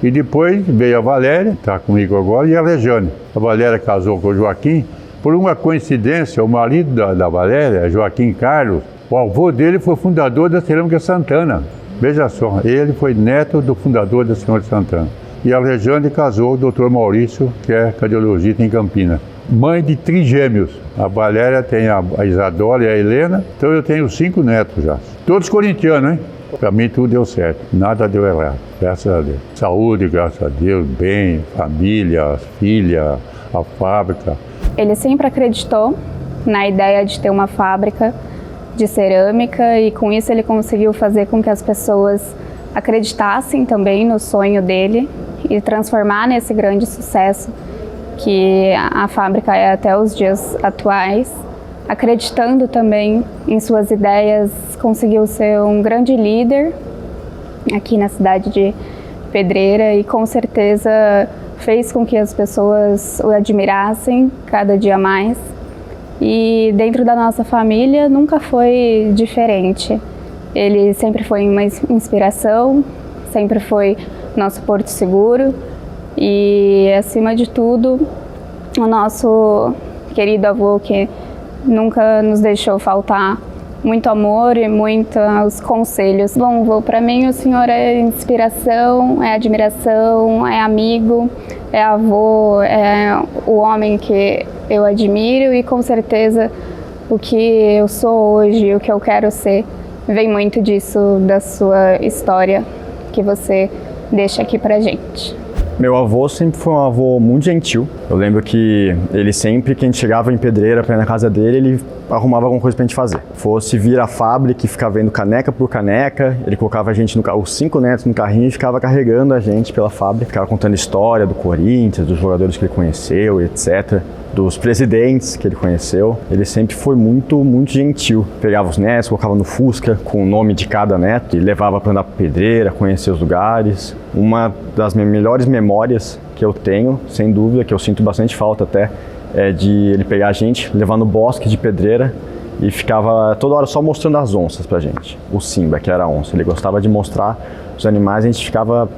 E depois veio a Valéria, está comigo agora, e a Rejane. A Valéria casou com o Joaquim. Por uma coincidência, o marido da Valéria, Joaquim Carlos, o avô dele foi fundador da Cerâmica Santana. Veja só, ele foi neto do fundador da Cerâmica Santana. E a Rejane casou com o Dr. Maurício, que é cardiologista em Campinas. Mãe de trigêmeos. A Valéria tem a Isadora e a Helena, então eu tenho 5 netos já. Todos corintianos, hein? Para mim tudo deu certo, nada deu errado, graças a Deus. Saúde, graças a Deus, bem, família, filha, a fábrica. Ele sempre acreditou na ideia de ter uma fábrica de cerâmica e com isso ele conseguiu fazer com que as pessoas acreditassem também no sonho dele e transformar nesse grande sucesso que a fábrica é até os dias atuais. Acreditando também em suas ideias, conseguiu ser um grande líder aqui na cidade de Pedreira e com certeza fez com que as pessoas o admirassem cada dia mais. E dentro da nossa família nunca foi diferente. Ele sempre foi uma inspiração, sempre foi nosso porto seguro e, acima de tudo, o nosso querido avô que nunca nos deixou faltar muito amor e muitos conselhos. Bom, vô, para mim o senhor é inspiração, é admiração, é amigo, é avô, é o homem que eu admiro e com certeza o que eu sou hoje, o que eu quero ser, vem muito disso, da sua história que você deixa aqui pra gente. Meu avô sempre foi um avô muito gentil. Eu lembro que ele sempre, que a gente chegava em Pedreira pra ir na casa dele, ele arrumava alguma coisa pra gente fazer. Fosse vir à fábrica e ficar vendo caneca por caneca, ele colocava a gente, os 5 netos no carrinho e ficava carregando a gente pela fábrica. Ficava contando história do Corinthians, dos jogadores que ele conheceu, etc. Dos presidentes que ele conheceu. Ele sempre foi muito gentil. Pegava os netos, colocava no Fusca com o nome de cada neto e levava para andar para Pedreira, conhecer os lugares. Uma das melhores memórias que eu tenho, sem dúvida, que eu sinto bastante falta até, é de ele pegar a gente, levar no bosque de Pedreira e ficava toda hora só mostrando as onças pra gente. O Simba, que era a onça, ele gostava de mostrar os animais, a gente ficava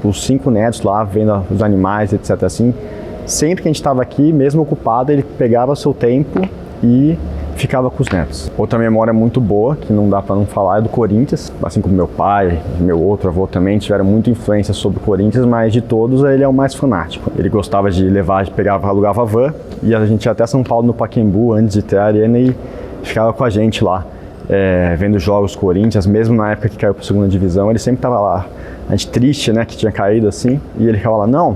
os 5 netos lá vendo os animais, etc. Assim, sempre que a gente estava aqui, mesmo ocupado, ele pegava seu tempo e ficava com os netos. Outra memória muito boa, que não dá para não falar, é do Corinthians. Assim como meu pai, meu outro avô também tiveram muita influência sobre o Corinthians, mas de todos ele é o mais fanático. Ele gostava de levar, alugava a van, e a gente ia até São Paulo no Pacaembu antes de ter a arena e ficava com a gente lá, vendo jogos do Corinthians, mesmo na época que caiu para a segunda divisão, ele sempre estava lá. A gente triste, né, que tinha caído assim, e ele ficava lá, não,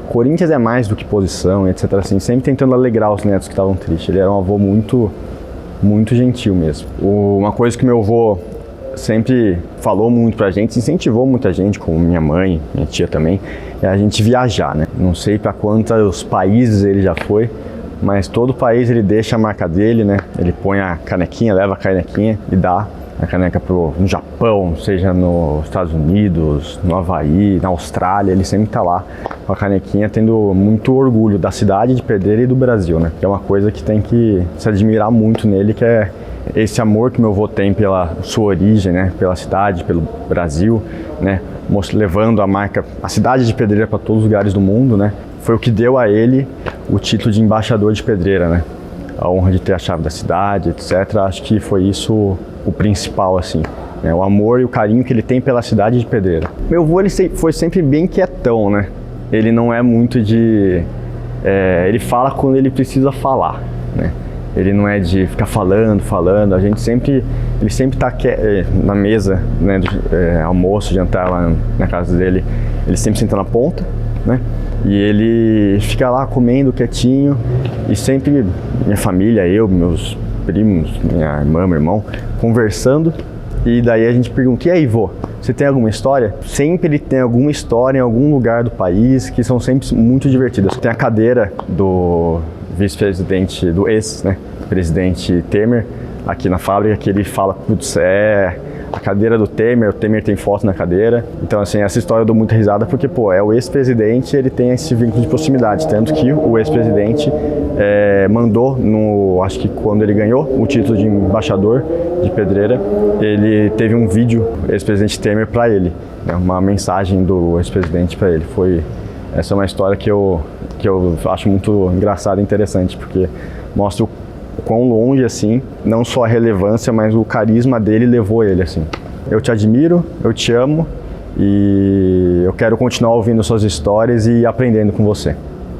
Corinthians é mais do que posição, etc. Assim, sempre tentando alegrar os netos que estavam tristes. Ele era um avô muito gentil mesmo. Uma coisa que meu avô sempre falou muito pra gente, incentivou muita gente, como minha mãe, minha tia também, é a gente viajar, né? Não sei para quantos países ele já foi, mas todo país ele deixa a marca dele, né? Ele põe a canequinha, leva a canequinha e dá a caneca no Japão, seja nos Estados Unidos, no Havaí, na Austrália, ele sempre tá lá com a canequinha, tendo muito orgulho da cidade de Pedreira e do Brasil, né? Que é uma coisa que tem que se admirar muito nele, que é esse amor que meu avô tem pela sua origem, né? Pela cidade, pelo Brasil, né? Levando a marca, a cidade de Pedreira para todos os lugares do mundo, né? Foi o que deu a ele o título de embaixador de Pedreira, né? A honra de ter a chave da cidade, etc. Acho que foi isso o principal, assim, né? O amor e o carinho que ele tem pela cidade de Pedreira. Meu avô, ele foi sempre bem quietão, né? Ele não é muito de... ele fala quando ele precisa falar, né? Ele não é de ficar falando, ele sempre tá na mesa, né, almoço, jantar lá na casa dele, ele sempre senta na ponta, né? E ele fica lá comendo quietinho e sempre minha família, eu, meus primos, minha irmã, meu irmão, conversando, e daí a gente pergunta, e aí, vô, você tem alguma história? Sempre ele tem alguma história em algum lugar do país que são sempre muito divertidas. Tem a cadeira do vice-presidente, do ex-presidente Temer, aqui na fábrica, que ele fala, putz, a cadeira do Temer, o Temer tem foto na cadeira. Então, assim, essa história eu dou muita risada porque, é o ex-presidente, ele tem esse vínculo de proximidade. Tanto que o ex-presidente mandou, acho que quando ele ganhou o título de embaixador de Pedreira, ele teve um vídeo, ex-presidente Temer, para ele, né, uma mensagem do ex-presidente para ele. Essa é uma história que eu acho muito engraçada e interessante, porque mostra o quão longe, assim, não só a relevância, mas o carisma dele levou ele, assim. Eu te admiro, eu te amo e eu quero continuar ouvindo suas histórias e aprendendo com você.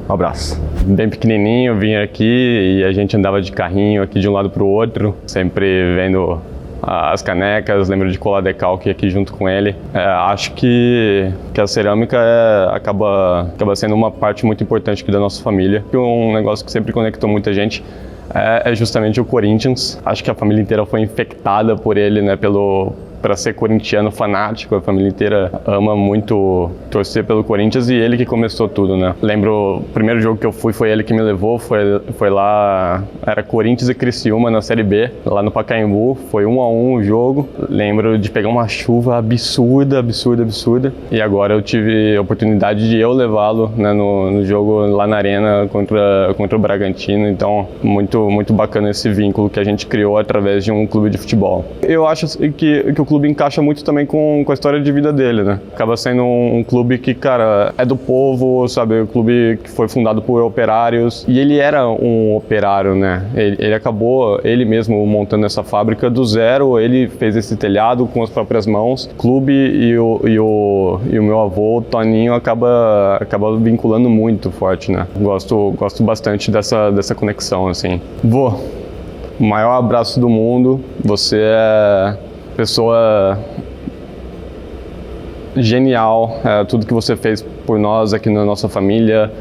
Um abraço. Bem pequenininho, eu vim aqui e a gente andava de carrinho aqui de um lado para o outro, sempre vendo as canecas, lembro de colar decalque aqui junto com ele. Acho que a cerâmica acaba sendo uma parte muito importante aqui da nossa família. Um negócio que sempre conectou muita gente é justamente o Corinthians. Acho que a família inteira foi infectada por ele, né, para ser corintiano fanático. A família inteira ama muito torcer pelo Corinthians e ele que começou tudo, né? Lembro, o primeiro jogo que eu fui foi ele que me levou, foi lá, era Corinthians e Criciúma na Série B, lá no Pacaembu, foi 1-1 o jogo. Lembro de pegar uma chuva absurda, e agora eu tive a oportunidade de eu levá-lo, né, no jogo lá na Arena contra o Bragantino. Então, muito bacana esse vínculo que a gente criou através de um clube de futebol. Eu acho que o clube encaixa muito também com a história de vida dele, né? Acaba sendo um clube que, cara, é do povo, sabe? O clube que foi fundado por operários. E ele era um operário, né? Ele acabou, ele mesmo, montando essa fábrica do zero. Ele fez esse telhado com as próprias mãos. O clube e o meu avô, o Toninho, acaba vinculando muito forte, né? Gosto bastante dessa conexão, assim. Vô, o maior abraço do mundo. Você é pessoa genial, tudo que você fez por nós aqui na nossa família,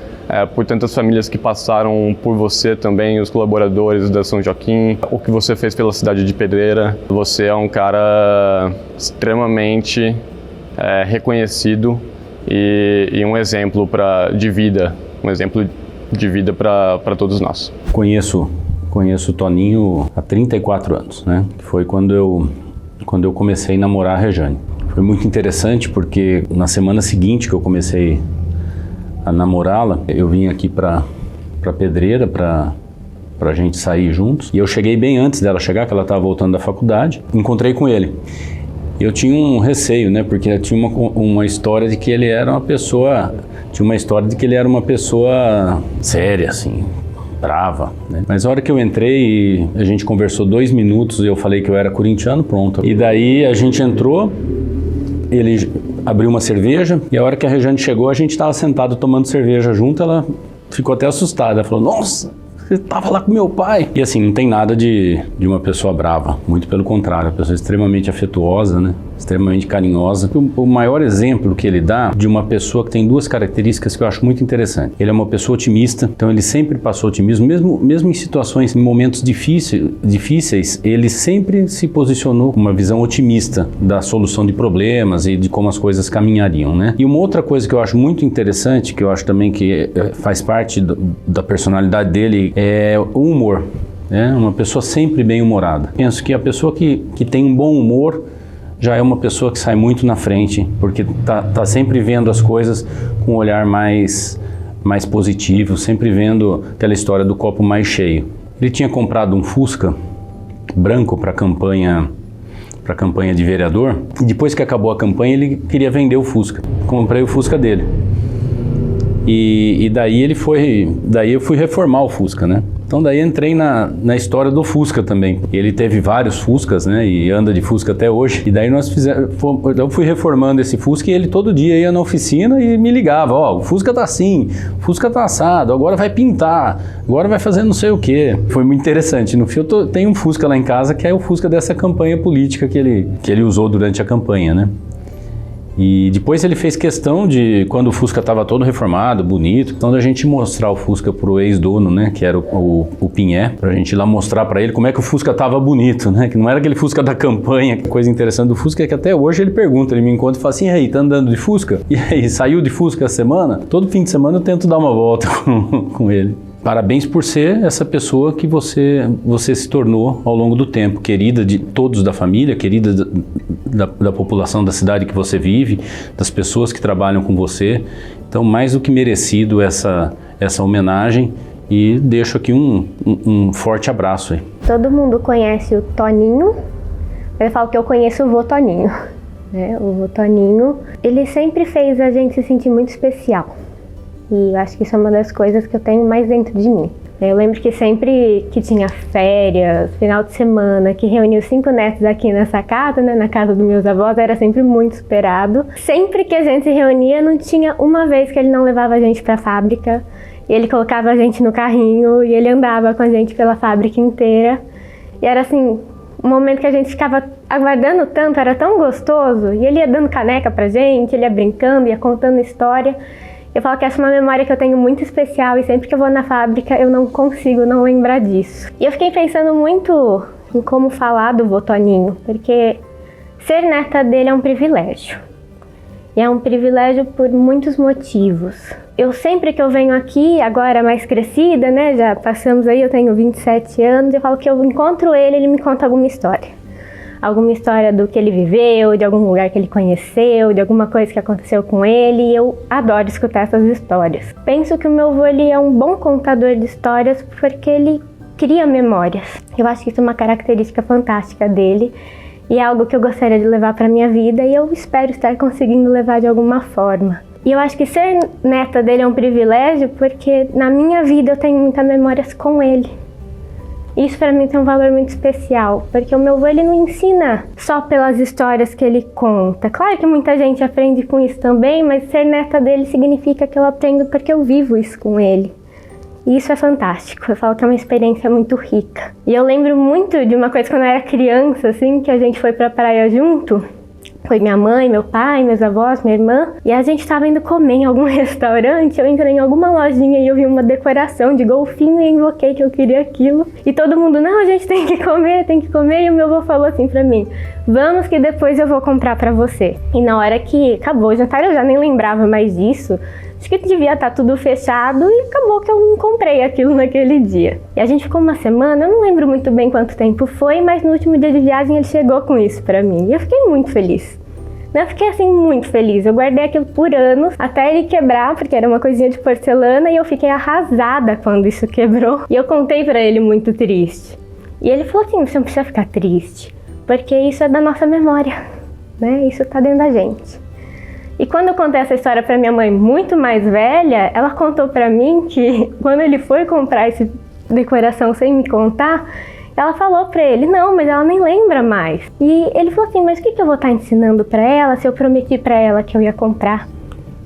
por tantas famílias que passaram por você também, os colaboradores da São Joaquim, o que você fez pela cidade de Pedreira. Você é um cara extremamente reconhecido e um exemplo de vida para todos nós. Conheço o Toninho há 34 anos, né? Foi quando eu comecei a namorar a Rejane. Foi muito interessante porque na semana seguinte que eu comecei a namorá-la, eu vim aqui para Pedreira para pra gente sair juntos. E eu cheguei bem antes dela chegar, que ela estava voltando da faculdade. Encontrei com ele. Eu tinha um receio, né? Porque tinha uma história de que ele era uma pessoa... Tinha uma história de que ele era uma pessoa séria, assim, brava, né? Mas a hora que eu entrei, a gente conversou 2 minutos e eu falei que eu era corintiano, pronto. E daí a gente entrou, ele abriu uma cerveja e a hora que a Rejane chegou, a gente estava sentado tomando cerveja junto, ela ficou até assustada. Ela falou, nossa, você estava lá com meu pai. E assim, não tem nada de uma pessoa brava, muito pelo contrário, uma pessoa extremamente afetuosa, né? Extremamente carinhosa. O maior exemplo que ele dá de uma pessoa que tem 2 características que eu acho muito interessante. Ele é uma pessoa otimista, então ele sempre passou otimismo, mesmo em situações, em momentos difíceis, ele sempre se posicionou com uma visão otimista da solução de problemas e de como as coisas caminhariam, né? E uma outra coisa que eu acho muito interessante, que eu acho também que faz parte da personalidade dele, é o humor. Né? Uma pessoa sempre bem-humorada. Penso que a pessoa que tem um bom humor já é uma pessoa que sai muito na frente, porque tá sempre vendo as coisas com um olhar mais positivo, sempre vendo aquela história do copo mais cheio. Ele tinha comprado um Fusca branco para a campanha de vereador, e depois que acabou a campanha ele queria vender o Fusca. Comprei o Fusca dele. E daí eu fui reformar o Fusca, né? Então daí entrei na história do Fusca também. Ele teve vários Fuscas, né? E anda de Fusca até hoje. E daí eu fui reformando esse Fusca e ele todo dia ia na oficina e me ligava, ó, o Fusca tá assim, o Fusca tá assado, agora vai pintar, agora vai fazer não sei o quê. Foi muito interessante. No fim eu tenho um Fusca lá em casa que é o Fusca dessa campanha política que ele usou durante a campanha, né? E depois ele fez questão de, quando o Fusca estava todo reformado, bonito, então da gente mostrar o Fusca pro ex-dono, né, que era o Pinhé, pra gente ir lá mostrar pra ele como é que o Fusca tava bonito, né, que não era aquele Fusca da campanha. A coisa interessante do Fusca é que até hoje ele pergunta, ele me encontra e fala assim, e aí, tá andando de Fusca? E aí, saiu de Fusca essa semana? Todo fim de semana eu tento dar uma volta com ele. Parabéns por ser essa pessoa que você se tornou ao longo do tempo, querida de todos da família, querida da população da cidade que você vive, das pessoas que trabalham com você. Então, mais do que merecido essa homenagem, e deixo aqui um forte abraço aí. Todo mundo conhece o Toninho, mas eu falo que eu conheço o vô Toninho. Né? O vô Toninho, ele sempre fez a gente se sentir muito especial. E eu acho que isso é uma das coisas que eu tenho mais dentro de mim. Eu lembro que sempre que tinha férias, final de semana, que reunia os 5 netos aqui nessa casa, né, na casa dos meus avós, era sempre muito esperado. Sempre que a gente se reunia, não tinha uma vez que ele não levava a gente para a fábrica. E ele colocava a gente no carrinho e ele andava com a gente pela fábrica inteira. E era assim, um momento que a gente ficava aguardando tanto, era tão gostoso. E ele ia dando caneca pra gente, ele ia brincando, ia contando história. Eu falo que essa é uma memória que eu tenho muito especial e sempre que eu vou na fábrica eu não consigo não lembrar disso. E eu fiquei pensando muito em como falar do vô Toninho, porque ser neta dele é um privilégio. E é um privilégio por muitos motivos. Eu sempre que eu venho aqui, agora mais crescida, né, já passamos aí, eu tenho 27 anos, eu falo que eu encontro ele me conta alguma história. Alguma história do que ele viveu, de algum lugar que ele conheceu, de alguma coisa que aconteceu com ele, e eu adoro escutar essas histórias. Penso que o meu avô ele é um bom contador de histórias porque ele cria memórias. Eu acho que isso é uma característica fantástica dele e é algo que eu gostaria de levar para minha vida e eu espero estar conseguindo levar de alguma forma. E eu acho que ser neta dele é um privilégio porque na minha vida eu tenho muitas memórias com ele. Isso para mim tem um valor muito especial, porque o meu avô ele não ensina só pelas histórias que ele conta. Claro que muita gente aprende com isso também, mas ser neta dele significa que eu aprendo porque eu vivo isso com ele. E isso é fantástico, eu falo que é uma experiência muito rica. E eu lembro muito de uma coisa quando eu era criança, assim, que a gente foi pra praia junto. Foi minha mãe, meu pai, meus avós, minha irmã. E a gente estava indo comer em algum restaurante. Eu entrei em alguma lojinha e eu vi uma decoração de golfinho e invoquei que eu queria aquilo. E todo mundo, não, a gente tem que comer. E o meu avô falou assim pra mim, vamos que depois eu vou comprar pra você. E na hora que acabou o jantar, eu já nem lembrava mais disso. Acho que devia estar tudo fechado e acabou que eu não comprei aquilo naquele dia. E a gente ficou uma semana, eu não lembro muito bem quanto tempo foi, mas no último dia de viagem ele chegou com isso pra mim. E eu fiquei muito feliz. Eu fiquei assim muito feliz, eu guardei aquilo por anos, até ele quebrar, porque era uma coisinha de porcelana, e eu fiquei arrasada quando isso quebrou. E eu contei pra ele muito triste. E ele falou assim, você não precisa ficar triste, porque isso é da nossa memória, né? Isso tá dentro da gente. E quando eu contei essa história pra minha mãe muito mais velha, ela contou pra mim que quando ele foi comprar essa decoração sem me contar, ela falou pra ele, não, mas ela nem lembra mais. E ele falou assim, mas o que eu vou estar ensinando pra ela se eu prometi pra ela que eu ia comprar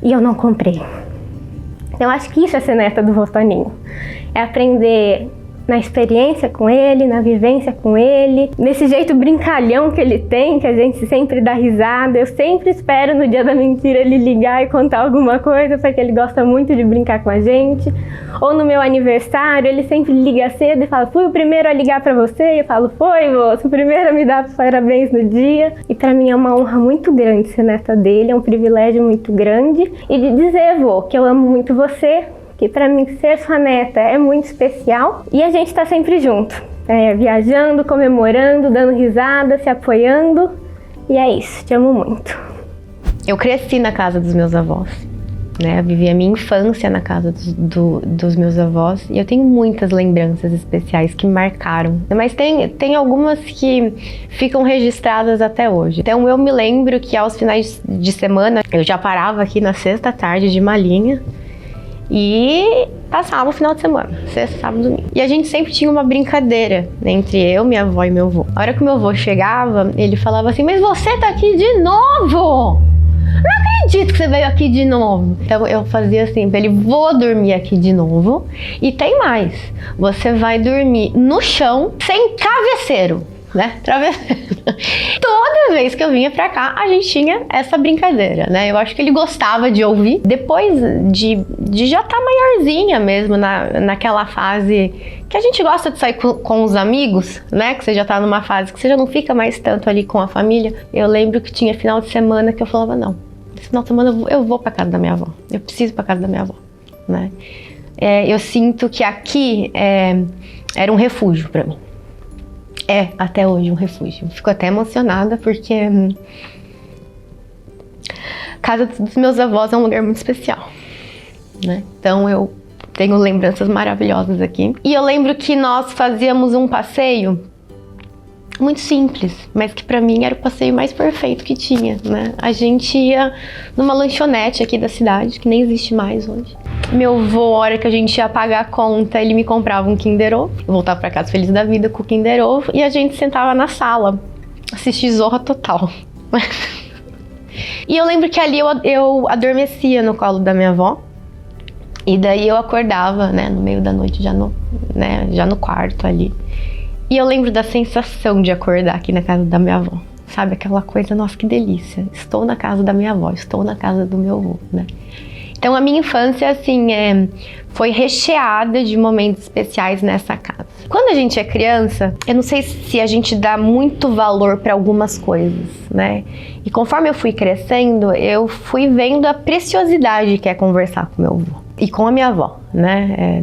e eu não comprei? Então, eu acho que isso é ser neta do vô Toninho. É aprender na experiência com ele, na vivência com ele, nesse jeito brincalhão que ele tem, que a gente sempre dá risada. Eu sempre espero no dia da mentira ele ligar e contar alguma coisa, porque ele gosta muito de brincar com a gente. Ou no meu aniversário, ele sempre liga cedo e fala, fui o primeiro a ligar pra você, e eu falo, foi, vô, o primeiro a me dar parabéns no dia. E pra mim é uma honra muito grande ser neta dele, é um privilégio muito grande. E de dizer, vô, que eu amo muito você, que pra mim ser sua neta é muito especial, e a gente tá sempre junto, viajando, comemorando, dando risada, se apoiando, e é isso, te amo muito. Eu cresci na casa dos meus avós, né? Eu vivi a minha infância na casa dos meus avós, e eu tenho muitas lembranças especiais que me marcaram, mas tem algumas que ficam registradas até hoje. Então eu me lembro que aos finais de semana eu já parava aqui na sexta tarde de Malinha, e passava o final de semana, sexta, sábado, domingo. E a gente sempre tinha uma brincadeira, né, entre eu, minha avó e meu avô. A hora que meu avô chegava, ele falava assim, mas você tá aqui de novo? Não acredito que você veio aqui de novo. Então eu fazia assim pra ele, vou dormir aqui de novo. E tem mais, você vai dormir no chão, sem travesseiro, né? Travesseiro. Toda vez que eu vinha pra cá, a gente tinha essa brincadeira, né? Eu acho que ele gostava de ouvir. Depois de já estar maiorzinha mesmo, naquela fase que a gente gosta de sair com os amigos, né? Que você já tá numa fase que você já não fica mais tanto ali com a família. Eu lembro que tinha final de semana que eu falava, não, esse final de semana eu vou pra casa da minha avó. Eu preciso ir pra casa da minha avó, né? Eu sinto que aqui era um refúgio pra mim. É, até hoje, um refúgio. Fico até emocionada porque casa dos meus avós é um lugar muito especial, né? Então eu tenho lembranças maravilhosas aqui. E eu lembro que nós fazíamos um passeio muito simples, mas que pra mim era o passeio mais perfeito que tinha, né? A gente ia numa lanchonete aqui da cidade, que nem existe mais hoje. Meu avô, a hora que a gente ia pagar a conta, ele me comprava um Kinder Ovo. Eu voltava pra casa feliz da vida com o Kinder Ovo, e a gente sentava na sala, assistir Zorra Total. E eu lembro que ali eu adormecia no colo da minha avó, e daí eu acordava, né, no meio da noite, já no quarto ali. E eu lembro da sensação de acordar aqui na casa da minha avó. Sabe, aquela coisa, nossa, que delícia. Estou na casa da minha avó, estou na casa do meu avô, né? Então a minha infância, assim, foi recheada de momentos especiais nessa casa. Quando a gente é criança, eu não sei se a gente dá muito valor para algumas coisas, né? E conforme eu fui crescendo, eu fui vendo a preciosidade que é conversar com meu avô e com a minha avó, né?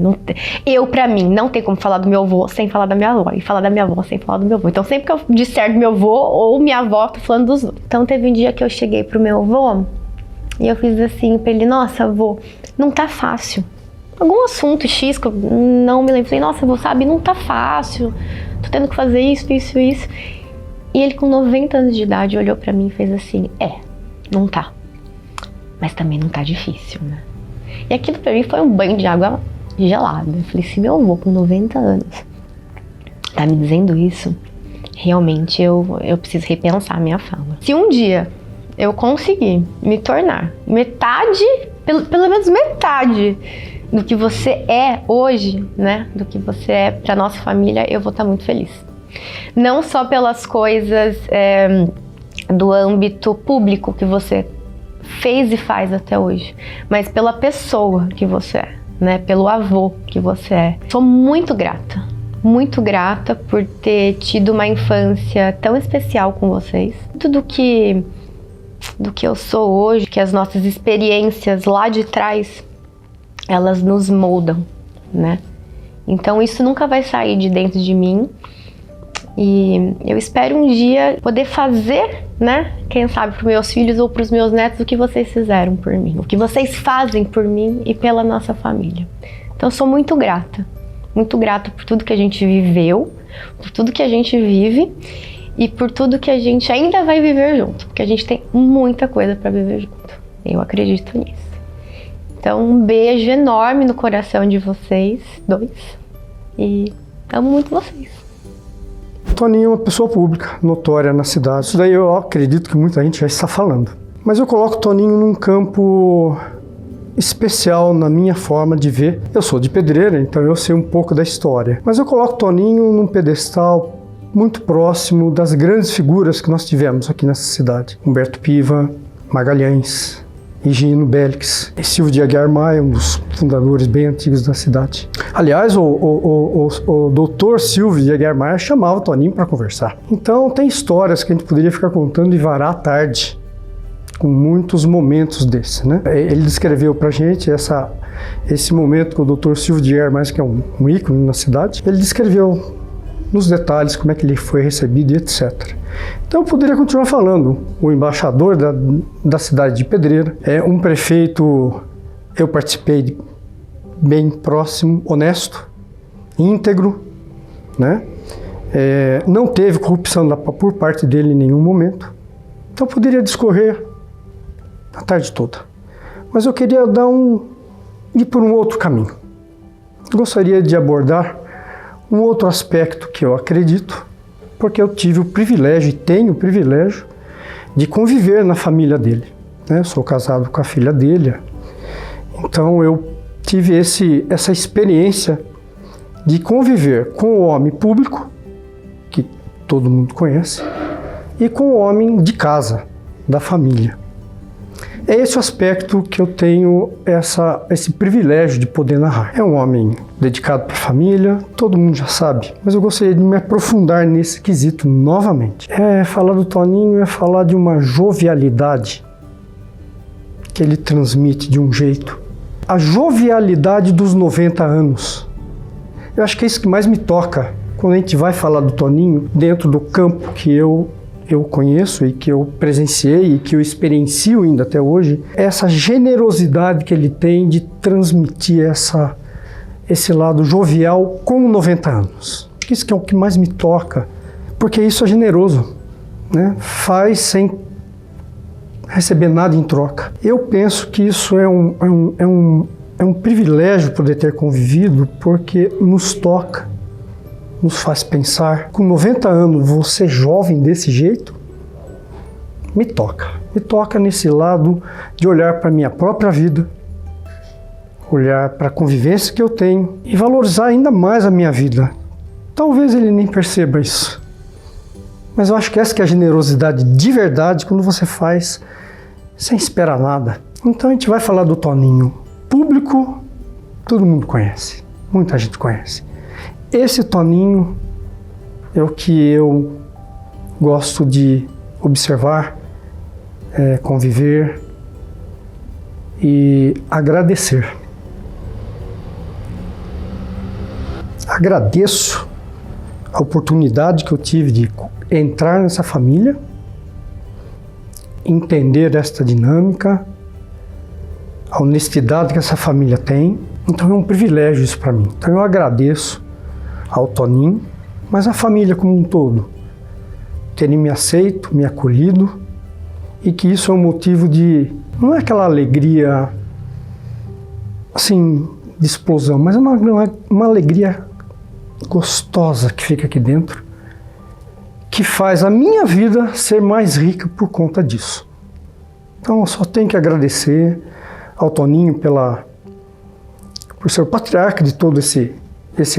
Pra mim, não tem como falar do meu avô sem falar da minha avó, e falar da minha avó sem falar do meu avô. Então sempre que eu disser do meu avô ou minha avó, tô falando dos outros. Então teve um dia que eu cheguei pro meu avô e eu fiz assim pra ele, nossa, avô, não tá fácil. Algum assunto X que eu não me lembro. Falei, nossa, avô, sabe, não tá fácil. Tô tendo que fazer isso. E ele com 90 anos de idade olhou pra mim e fez assim, não tá. Mas também não tá difícil, né? E aquilo pra mim foi um banho de água gelada. Eu falei, se meu avô com 90 anos tá me dizendo isso, realmente eu preciso repensar a minha fala. Se um dia eu conseguir me tornar metade, pelo menos metade do que você é hoje, né? Do que você é pra nossa família, eu vou estar muito feliz. Não só pelas coisas do âmbito público que você fez e faz até hoje, mas pela pessoa que você é, né? Pelo avô que você é. Sou muito grata por ter tido uma infância tão especial com vocês. Tudo do que eu sou hoje, que as nossas experiências lá de trás, elas nos moldam, né? Então isso nunca vai sair de dentro de mim. E eu espero um dia poder fazer, né, quem sabe para os meus filhos ou para os meus netos o que vocês fizeram por mim, o que vocês fazem por mim e pela nossa família. Então eu sou muito grata por tudo que a gente viveu, por tudo que a gente vive e por tudo que a gente ainda vai viver junto, porque a gente tem muita coisa para viver junto. Eu acredito nisso. Então um beijo enorme no coração de vocês dois e amo muito vocês. Toninho é uma pessoa pública, notória na cidade. Isso daí eu acredito que muita gente já está falando. Mas eu coloco o Toninho num campo especial na minha forma de ver. Eu sou de Pedreira, então eu sei um pouco da história. Mas eu coloco o Toninho num pedestal muito próximo das grandes figuras que nós tivemos aqui nessa cidade. Humberto Piva, Magalhães, Higino Bélix e Silvio de Aguiar Maia, um dos fundadores bem antigos da cidade. Aliás, o doutor Silvio de Aguiar Maia chamava o Toninho para conversar. Então tem histórias que a gente poderia ficar contando e varar à tarde, com muitos momentos desses, né? Ele descreveu para a gente esse momento com o doutor Silvio de Aguiar Maia, que é um ícone na cidade. Ele descreveu nos detalhes como é que ele foi recebido e etc. Então eu poderia continuar falando. O embaixador da cidade de Pedreira, um prefeito, eu participei bem próximo, honesto, íntegro, né? Não teve corrupção por parte dele em nenhum momento. Então eu poderia discorrer a tarde toda. Mas eu queria ir por um outro caminho. Gostaria de abordar um outro aspecto que eu acredito, porque eu tive o privilégio e tenho o privilégio de conviver na família dele, né? Eu sou casado com a filha dele, então eu tive essa experiência de conviver com o homem público, que todo mundo conhece, e com o homem de casa, da família. É esse o aspecto que eu tenho esse privilégio de poder narrar. É um homem dedicado para a família, todo mundo já sabe, mas eu gostaria de me aprofundar nesse quesito novamente. Falar do Toninho é falar de uma jovialidade que ele transmite de um jeito. A jovialidade dos 90 anos. Eu acho que é isso que mais me toca quando a gente vai falar do Toninho dentro do campo que eu conheço e que eu presenciei e que eu experiencio ainda até hoje, essa generosidade que ele tem de transmitir esse lado jovial com 90 anos. Isso que é o que mais me toca, porque isso é generoso, né? Faz sem receber nada em troca. Eu penso que isso é um privilégio poder ter convivido, porque nos toca, nos faz pensar. Com 90 anos, você jovem desse jeito, me toca. Me toca nesse lado de olhar para a minha própria vida, olhar para a convivência que eu tenho e valorizar ainda mais a minha vida. Talvez ele nem perceba isso, mas eu acho que essa que é a generosidade de verdade, quando você faz sem esperar nada. Então a gente vai falar do Toninho. Público, todo mundo conhece, muita gente conhece. Esse Toninho é o que eu gosto de observar, conviver e agradecer. Agradeço a oportunidade que eu tive de entrar nessa família, entender esta dinâmica, a honestidade que essa família tem. Então é um privilégio isso para mim. Então eu agradeço ao Toninho, mas a família como um todo, terem me aceito, me acolhido, e que isso é um motivo de, não é aquela alegria assim, de explosão, mas é uma alegria gostosa que fica aqui dentro, que faz a minha vida ser mais rica por conta disso. Então eu só tenho que agradecer ao Toninho por ser o patriarca de todo esse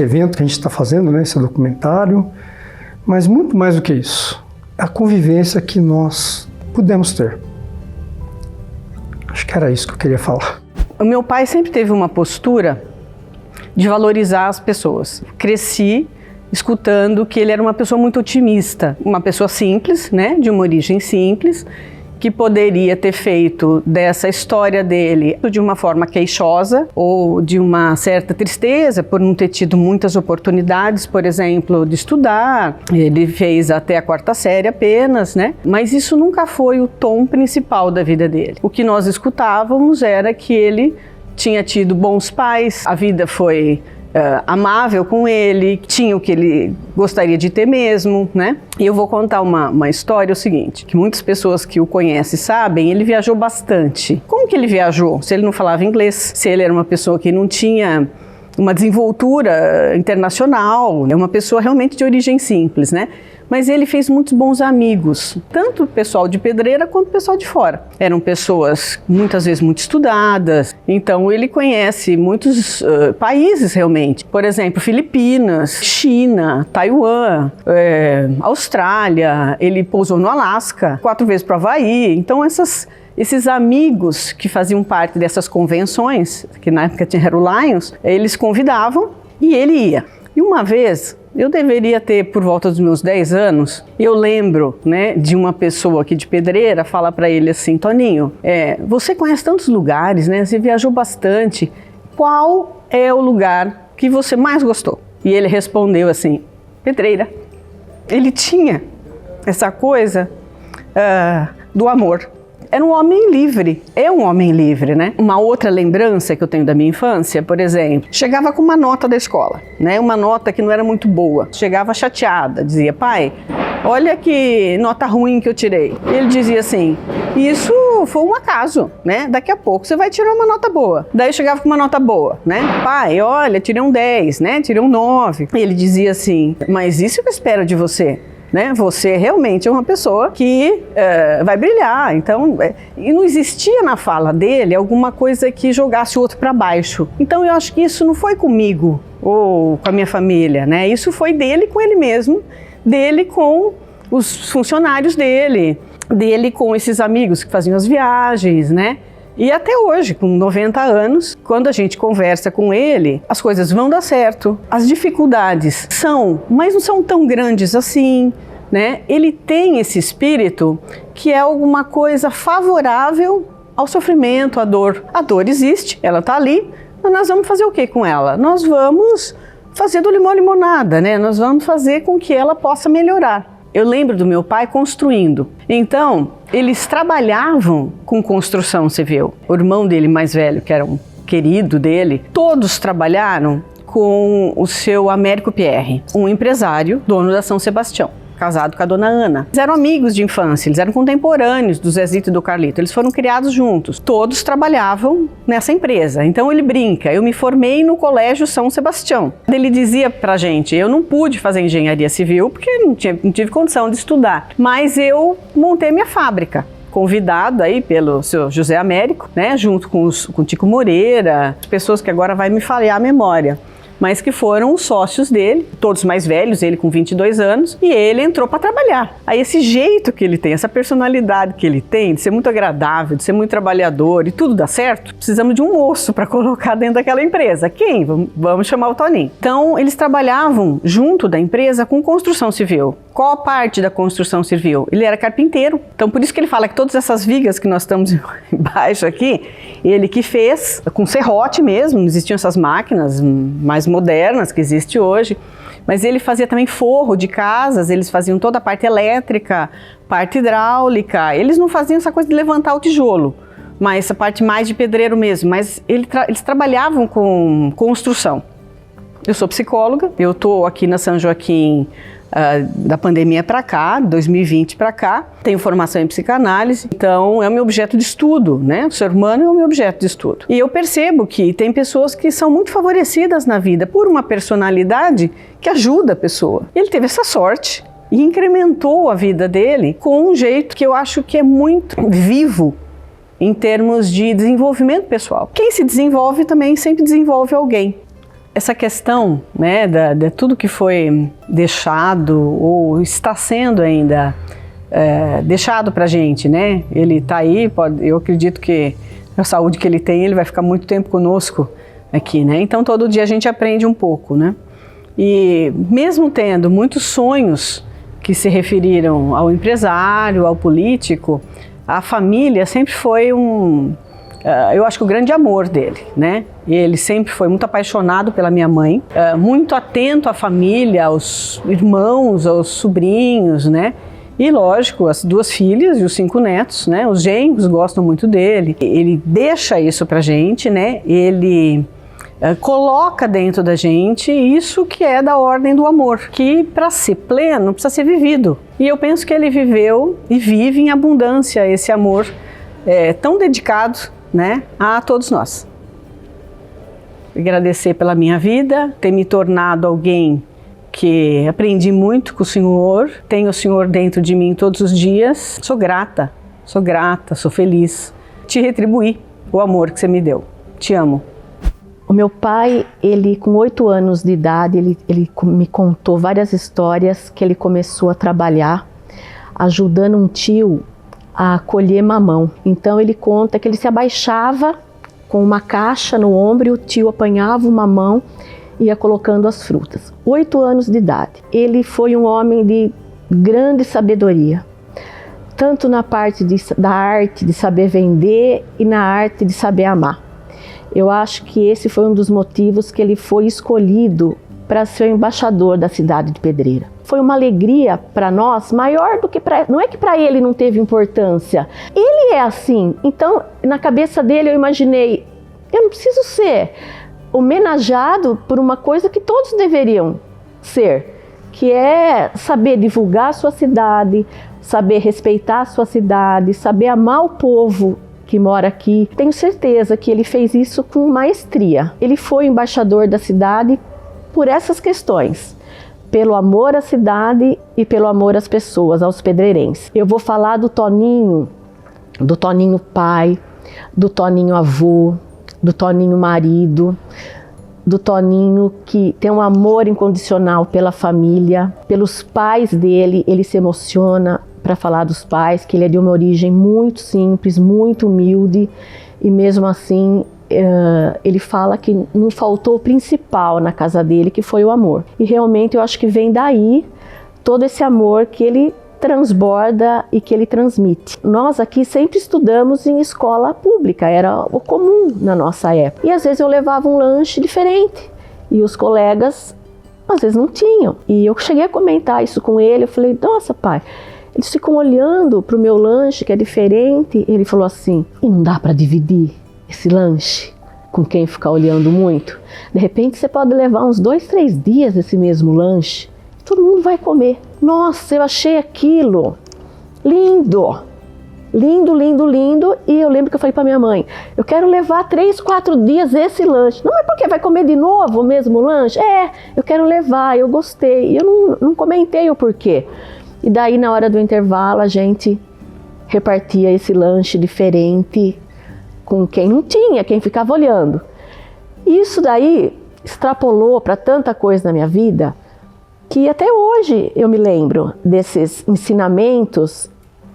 evento que a gente está fazendo, né, esse documentário, mas muito mais do que isso, a convivência que nós pudemos ter. Acho que era isso que eu queria falar. O meu pai sempre teve uma postura de valorizar as pessoas. Cresci escutando que ele era uma pessoa muito otimista, uma pessoa simples, né, de uma origem simples, que poderia ter feito dessa história dele de uma forma queixosa ou de uma certa tristeza por não ter tido muitas oportunidades, por exemplo, de estudar. Ele fez até a 4ª série apenas, né? Mas isso nunca foi o tom principal da vida dele. O que nós escutávamos era que ele tinha tido bons pais, a vida foi amável com ele, tinha o que ele gostaria de ter mesmo, né? E eu vou contar uma história, o seguinte, que muitas pessoas que o conhecem sabem, ele viajou bastante. Como que ele viajou? Se ele não falava inglês, se ele era uma pessoa que não tinha uma desenvoltura internacional, é uma pessoa realmente de origem simples, né? Mas ele fez muitos bons amigos, tanto o pessoal de Pedreira quanto o pessoal de fora. Eram pessoas muitas vezes muito estudadas, então ele conhece muitos países realmente. Por exemplo, Filipinas, China, Taiwan, Austrália, ele pousou no Alasca, 4 vezes para o Havaí. Então esses amigos que faziam parte dessas convenções, que na época era o Lions, eles convidavam e ele ia. E uma vez, eu deveria ter por volta dos meus 10 anos, eu lembro, né, de uma pessoa aqui de Pedreira falar para ele assim: Toninho, você conhece tantos lugares, né, você viajou bastante, qual é o lugar que você mais gostou? E ele respondeu assim: Pedreira. Ele tinha essa coisa do amor. Era um homem livre, é um homem livre, né? Uma outra lembrança que eu tenho da minha infância, por exemplo, chegava com uma nota da escola, né? Uma nota que não era muito boa. Chegava chateada, dizia: pai, olha que nota ruim que eu tirei. Ele dizia assim: isso foi um acaso, né? Daqui a pouco você vai tirar uma nota boa. Daí eu chegava com uma nota boa, né? Pai, olha, tirei um 10, né? Tirei um 9. E ele dizia assim: mas isso que eu espero de você. Né? Você realmente é uma pessoa que vai brilhar. Então, e não existia na fala dele alguma coisa que jogasse o outro para baixo. Então eu acho que isso não foi comigo ou com a minha família, né? Isso foi dele com ele mesmo, dele com os funcionários dele com esses amigos que faziam as viagens, né? E até hoje, com 90 anos, quando a gente conversa com ele, as coisas vão dar certo. As dificuldades mas não são tão grandes assim, né? Ele tem esse espírito que é alguma coisa favorável ao sofrimento, à dor. A dor existe, ela está ali, mas nós vamos fazer o que com ela? Nós vamos fazer do limão limonada, né? Nós vamos fazer com que ela possa melhorar. Eu lembro do meu pai construindo. Então, eles trabalhavam com construção civil. O irmão dele mais velho, que era um querido dele, todos trabalharam com o seu Américo Pierre, um empresário, dono da São Sebastião, casado com a dona Ana. Eles eram amigos de infância, eles eram contemporâneos do Zezito e do Carlito, eles foram criados juntos. Todos trabalhavam nessa empresa. Então ele brinca: eu me formei no Colégio São Sebastião. Ele dizia pra gente: eu não pude fazer engenharia civil porque não tive condição de estudar, mas eu montei minha fábrica. Convidado aí pelo seu José Américo, né, junto com o Tico Moreira, pessoas que agora vai me falhar a memória, mas que foram os sócios dele, todos mais velhos, ele com 22 anos, e ele entrou para trabalhar. Aí esse jeito que ele tem, essa personalidade que ele tem, de ser muito agradável, de ser muito trabalhador e tudo dá certo, precisamos de um moço para colocar dentro daquela empresa. Quem? Vamos chamar o Toninho. Então, eles trabalhavam junto da empresa com construção civil. Qual a parte da construção civil? Ele era carpinteiro. Então, por isso que ele fala que todas essas vigas que nós estamos embaixo aqui, ele que fez, com serrote mesmo, não existiam essas máquinas mais modernas que existe hoje, mas ele fazia também forro de casas, eles faziam toda a parte elétrica, parte hidráulica, eles não faziam essa coisa de levantar o tijolo, mas essa parte mais de pedreiro mesmo, mas eles trabalhavam com construção. Eu sou psicóloga, eu estou aqui na São Joaquim da pandemia para cá, 2020 para cá, tenho formação em psicanálise, então é o meu objeto de estudo, né? O ser humano é o meu objeto de estudo. E eu percebo que tem pessoas que são muito favorecidas na vida por uma personalidade que ajuda a pessoa. Ele teve essa sorte e incrementou a vida dele com um jeito que eu acho que é muito vivo em termos de desenvolvimento pessoal. Quem se desenvolve também sempre desenvolve alguém. Essa questão, né, de tudo que foi deixado ou está sendo ainda deixado para a gente, né? Ele está aí, eu acredito que a saúde que ele tem, ele vai ficar muito tempo conosco aqui, né? Então todo dia a gente aprende um pouco, né? E mesmo tendo muitos sonhos que se referiram ao empresário, ao político, a família sempre foi eu acho que o grande amor dele, né? Ele sempre foi muito apaixonado pela minha mãe, muito atento à família, aos irmãos, aos sobrinhos, né? E lógico, as 2 filhas e os 5 netos, né? Os genros gostam muito dele. Ele deixa isso pra gente, né? Ele coloca dentro da gente isso que é da ordem do amor, que para ser pleno precisa ser vivido. E eu penso que ele viveu e vive em abundância esse amor tão dedicado, né, a todos nós. Agradecer pela minha vida, ter me tornado alguém que aprendi muito com o Senhor, tenho o Senhor dentro de mim todos os dias. Sou grata, sou feliz. Te retribuir o amor que você me deu. Te amo. O meu pai, ele com 8 anos de idade, ele me contou várias histórias que ele começou a trabalhar ajudando um tio a colher mamão. Então ele conta que ele se abaixava com uma caixa no ombro e o tio apanhava o mamão e ia colocando as frutas. 8 anos de idade. Ele foi um homem de grande sabedoria, tanto na parte da arte de saber vender e na arte de saber amar. Eu acho que esse foi um dos motivos que ele foi escolhido para ser o embaixador da cidade de Pedreira. Foi uma alegria para nós, maior do que para... Não é que para ele não teve importância. Ele é assim. Então, na cabeça dele eu imaginei, eu não preciso ser homenageado por uma coisa que todos deveriam ser, que é saber divulgar a sua cidade, saber respeitar a sua cidade, saber amar o povo que mora aqui. Tenho certeza que ele fez isso com maestria. Ele foi embaixador da cidade por essas questões, pelo amor à cidade e pelo amor às pessoas, aos pedreirenses. Eu vou falar do Toninho pai, do Toninho avô, do Toninho marido, do Toninho que tem um amor incondicional pela família, pelos pais dele. Ele se emociona para falar dos pais, que ele é de uma origem muito simples, muito humilde, e mesmo assim ele fala que não faltou o principal na casa dele, que foi o amor. E realmente eu acho que vem daí todo esse amor que ele transborda e que ele transmite. Nós aqui sempre estudamos em escola pública, era o comum na nossa época. E às vezes eu levava um lanche diferente e os colegas às vezes não tinham. E eu cheguei a comentar isso com ele, eu falei, nossa pai, eles ficam olhando para o meu lanche que é diferente. Ele falou assim, e não dá para dividir esse lanche com quem ficar olhando muito? De repente você pode levar uns 2, 3 dias esse mesmo lanche, todo mundo vai comer. Nossa, eu achei aquilo lindo, lindo, lindo, lindo. E eu lembro que eu falei para minha mãe, eu quero levar 3, 4 dias esse lanche. Não, mas por quê? Vai comer de novo o mesmo lanche? Eu quero levar, eu gostei. E eu não comentei o porquê. E daí na hora do intervalo a gente repartia esse lanche diferente com quem não tinha, quem ficava olhando. E isso daí extrapolou para tanta coisa na minha vida, que até hoje eu me lembro desses ensinamentos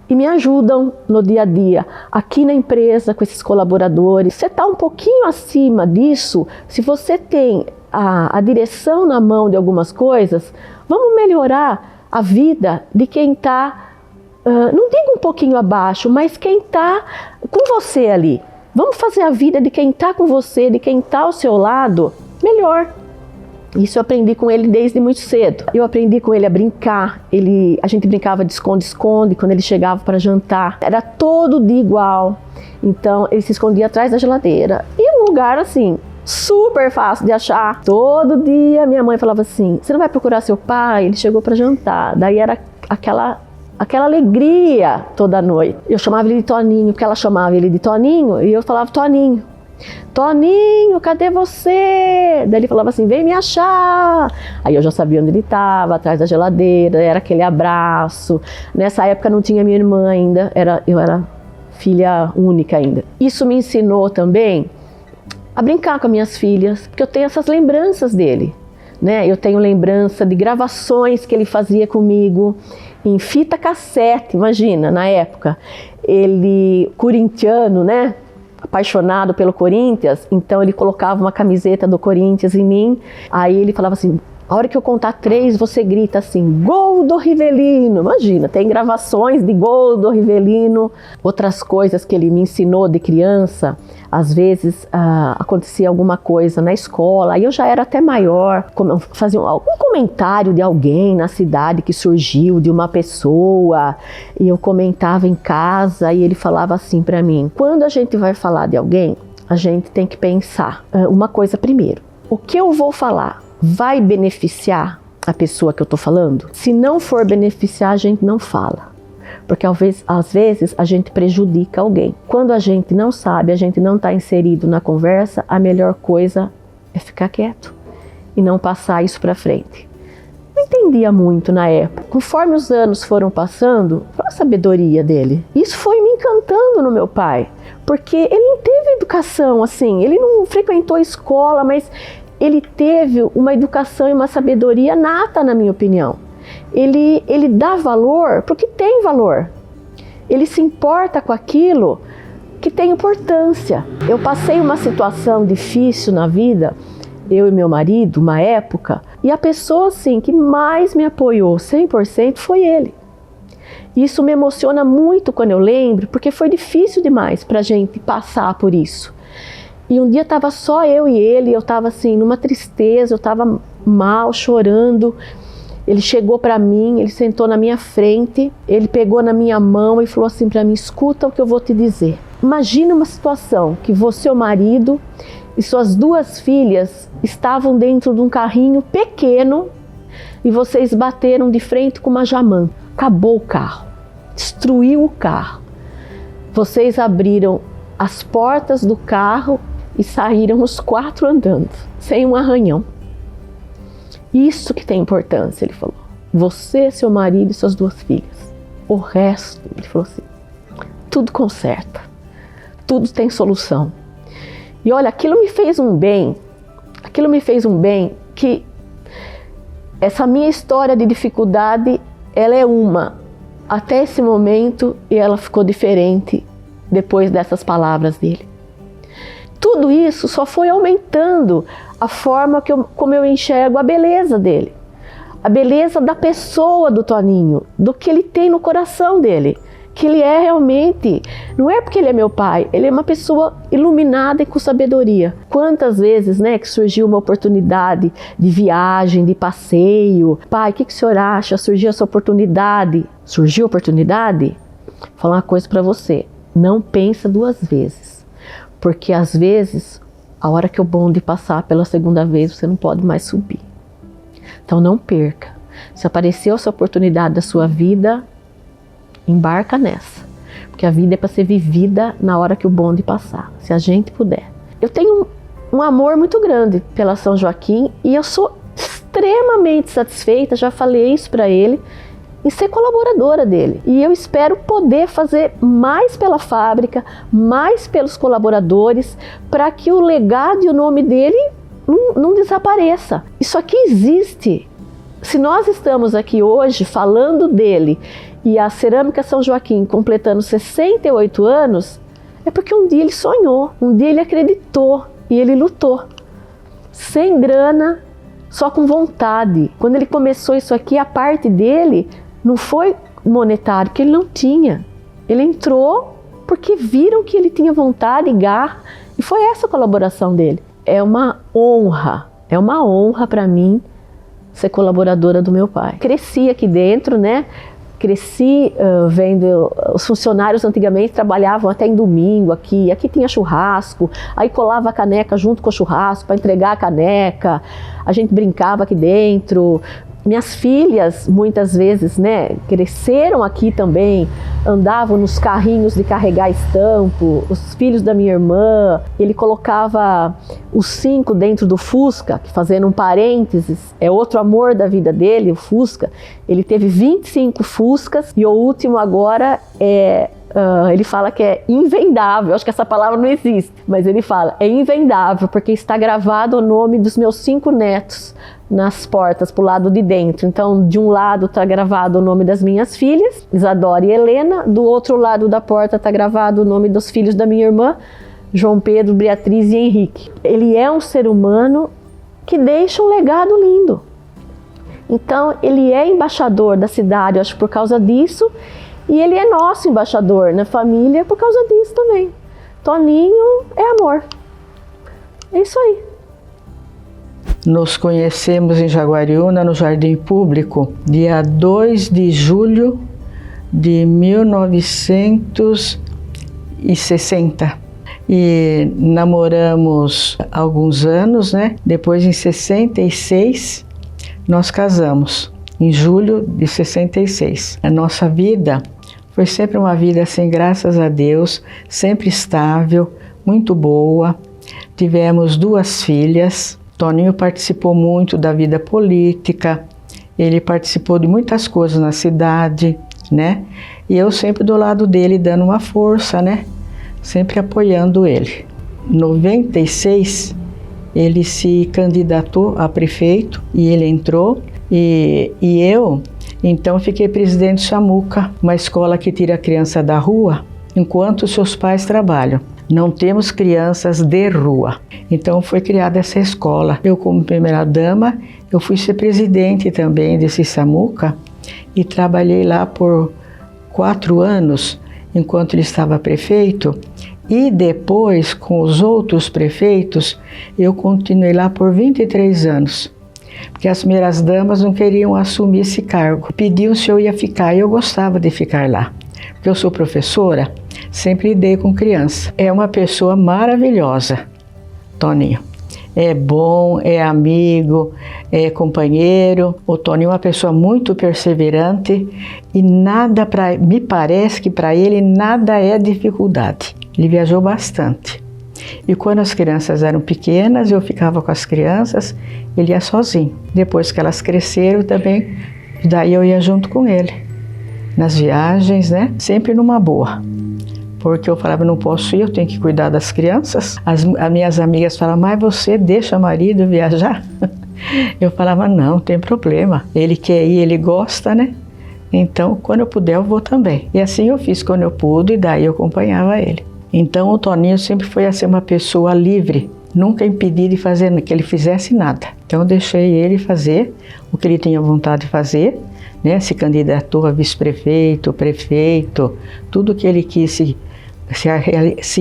e me ajudam no dia a dia, aqui na empresa, com esses colaboradores. Você está um pouquinho acima disso, se você tem a direção na mão de algumas coisas, vamos melhorar a vida de quem está, não digo um pouquinho abaixo, mas quem está com você ali. Vamos fazer a vida de quem está com você, de quem está ao seu lado, melhor. Isso eu aprendi com ele desde muito cedo. Eu aprendi com ele a brincar. A gente brincava de esconde-esconde quando ele chegava para jantar. Era todo dia igual. Então ele se escondia atrás da geladeira. E um lugar assim, super fácil de achar. Todo dia minha mãe falava assim, você não vai procurar seu pai? Ele chegou para jantar. Daí era aquela alegria toda noite. Eu chamava ele de Toninho, porque ela chamava ele de Toninho, e eu falava Toninho. Toninho, cadê você? Daí ele falava assim, vem me achar. Aí eu já sabia onde ele estava, atrás da geladeira, era aquele abraço. Nessa época não tinha minha irmã ainda, eu era filha única ainda. Isso me ensinou também a brincar com as minhas filhas, porque eu tenho essas lembranças dele, né? Eu tenho lembrança de gravações que ele fazia comigo em fita cassete, imagina, na época. Ele, corintiano, né? Apaixonado pelo Corinthians, então ele colocava uma camiseta do Corinthians em mim. Aí ele falava assim, A hora que eu contar 3, você grita assim, gol do Rivelino. Imagina, tem gravações de gol do Rivelino. Outras coisas que ele me ensinou de criança, às vezes acontecia alguma coisa na escola, aí eu já era até maior, fazia algum comentário de alguém na cidade que surgiu, de uma pessoa, e eu comentava em casa, e ele falava assim para mim, quando a gente vai falar de alguém, a gente tem que pensar uma coisa primeiro, o que eu vou falar vai beneficiar a pessoa que eu tô falando? Se não for beneficiar, a gente não fala. Porque às vezes a gente prejudica alguém. Quando a gente não sabe, a gente não está inserido na conversa, a melhor coisa é ficar quieto e não passar isso para frente. Não entendia muito na época. Conforme os anos foram passando, a sabedoria dele. Isso foi me encantando no meu pai, porque ele não teve educação assim, ele não frequentou escola, mas ele teve uma educação e uma sabedoria nata, na minha opinião. Ele dá valor para o que tem valor. Ele se importa com aquilo que tem importância. Eu passei uma situação difícil na vida, eu e meu marido, uma época, e a pessoa assim, que mais me apoiou 100% foi ele. Isso me emociona muito quando eu lembro, porque foi difícil demais para a gente passar por isso. E um dia estava só eu e ele, eu estava assim, numa tristeza, eu estava mal, chorando. Ele chegou para mim, ele sentou na minha frente, ele pegou na minha mão e falou assim para mim, escuta o que eu vou te dizer. Imagina uma situação que você, seu marido e suas 2 filhas estavam dentro de um carrinho pequeno e vocês bateram de frente com uma jamanta. Acabou o carro, destruiu o carro. Vocês abriram as portas do carro e saíram os 4 andando, sem um arranhão. Isso que tem importância, ele falou. Você, seu marido e suas 2 filhas. O resto, ele falou assim, tudo conserta, tudo tem solução. E olha, aquilo me fez um bem que essa minha história de dificuldade, ela é uma, até esse momento, e ela ficou diferente depois dessas palavras dele. Tudo isso só foi aumentando a forma como eu enxergo a beleza dele. A beleza da pessoa do Toninho, do que ele tem no coração dele. Que ele é realmente, não é porque ele é meu pai, ele é uma pessoa iluminada e com sabedoria. Quantas vezes, né, que surgiu uma oportunidade de viagem, de passeio. Pai, o que o senhor acha? Surgiu essa oportunidade. Surgiu a oportunidade? Vou falar uma coisa para você. Não pensa 2 vezes. Porque às vezes, a hora que o bonde passar pela 2ª vez, você não pode mais subir. Então não perca. Se apareceu essa oportunidade da sua vida, embarca nessa. Porque a vida é para ser vivida na hora que o bonde passar, se a gente puder. Eu tenho um amor muito grande pela São Joaquim e eu sou extremamente satisfeita, já falei isso para ele, em ser colaboradora dele. E eu espero poder fazer mais pela fábrica, mais pelos colaboradores, para que o legado e o nome dele não desapareça. Isso aqui existe. Se nós estamos aqui hoje falando dele e a Cerâmica São Joaquim completando 68 anos, é porque um dia ele sonhou, um dia ele acreditou e ele lutou. Sem grana, só com vontade. Quando ele começou isso aqui, a parte dele não foi monetário, porque ele não tinha. Ele entrou porque viram que ele tinha vontade e garra, e foi essa a colaboração dele. É uma honra para mim ser colaboradora do meu pai. Cresci aqui dentro, né? Cresci vendo os funcionários antigamente trabalhavam até em domingo aqui tinha churrasco, aí colava a caneca junto com o churrasco para entregar a caneca, a gente brincava aqui dentro. Minhas filhas, muitas vezes, né, cresceram aqui também, andavam nos carrinhos de carregar estampo. Os filhos da minha irmã, ele colocava os 5 dentro do Fusca, fazendo um parênteses, é outro amor da vida dele, o Fusca. Ele teve 25 Fuscas e o último agora ele fala que é invendável, acho que essa palavra não existe, mas ele fala, é invendável, porque está gravado o nome dos meus 5 netos nas portas pro lado de dentro. Então, de um lado está gravado o nome das minhas filhas, Isadora e Helena, do outro lado da porta está gravado o nome dos filhos da minha irmã, João Pedro, Beatriz e Henrique. Ele é um ser humano que deixa um legado lindo. Então, ele é embaixador da cidade, eu acho, por causa disso, e ele é nosso embaixador na família por causa disso também. Toninho é amor. É isso aí. Nos conhecemos em Jaguariúna, no Jardim Público, dia 2 de julho de 1960. E namoramos alguns anos, né? Depois, em 66, nós casamos, em julho de 66. A nossa vida foi sempre uma vida assim, graças a Deus, sempre estável, muito boa. Tivemos 2 filhas. Toninho participou muito da vida política, ele participou de muitas coisas na cidade, né? E eu sempre do lado dele, dando uma força, né? Sempre apoiando ele. Em 96, ele se candidatou a prefeito e ele entrou. E eu, então, fiquei presidente do Samuca, uma escola que tira a criança da rua enquanto seus pais trabalham. Não temos crianças de rua. Então foi criada essa escola. Eu, como primeira-dama, eu fui ser presidente também desse Samuca e trabalhei lá por 4 anos, enquanto ele estava prefeito. E depois, com os outros prefeitos, eu continuei lá por 23 anos. Porque as primeiras damas não queriam assumir esse cargo. Pediam se eu ia ficar e eu gostava de ficar lá. Porque eu sou professora, sempre lidei com criança. É uma pessoa maravilhosa, Toninho. É bom, é amigo, é companheiro. O Toninho é uma pessoa muito perseverante e me parece que para ele nada é dificuldade. Ele viajou bastante. E quando as crianças eram pequenas, eu ficava com as crianças, ele ia sozinho. Depois que elas cresceram também, daí eu ia junto com ele. Nas viagens, né? Sempre numa boa. Porque eu falava, não posso ir, eu tenho que cuidar das crianças. As minhas amigas falavam, mas você deixa o marido viajar? Eu falava, não tem problema. Ele quer ir, ele gosta, né? Então, quando eu puder, eu vou também. E assim eu fiz quando eu pude, e daí eu acompanhava ele. Então, o Toninho sempre foi a ser uma pessoa livre. Nunca impedi de fazer, que ele fizesse nada. Então, eu deixei ele fazer o que ele tinha vontade de fazer. Né, se candidatou a vice-prefeito, prefeito, tudo que ele quis se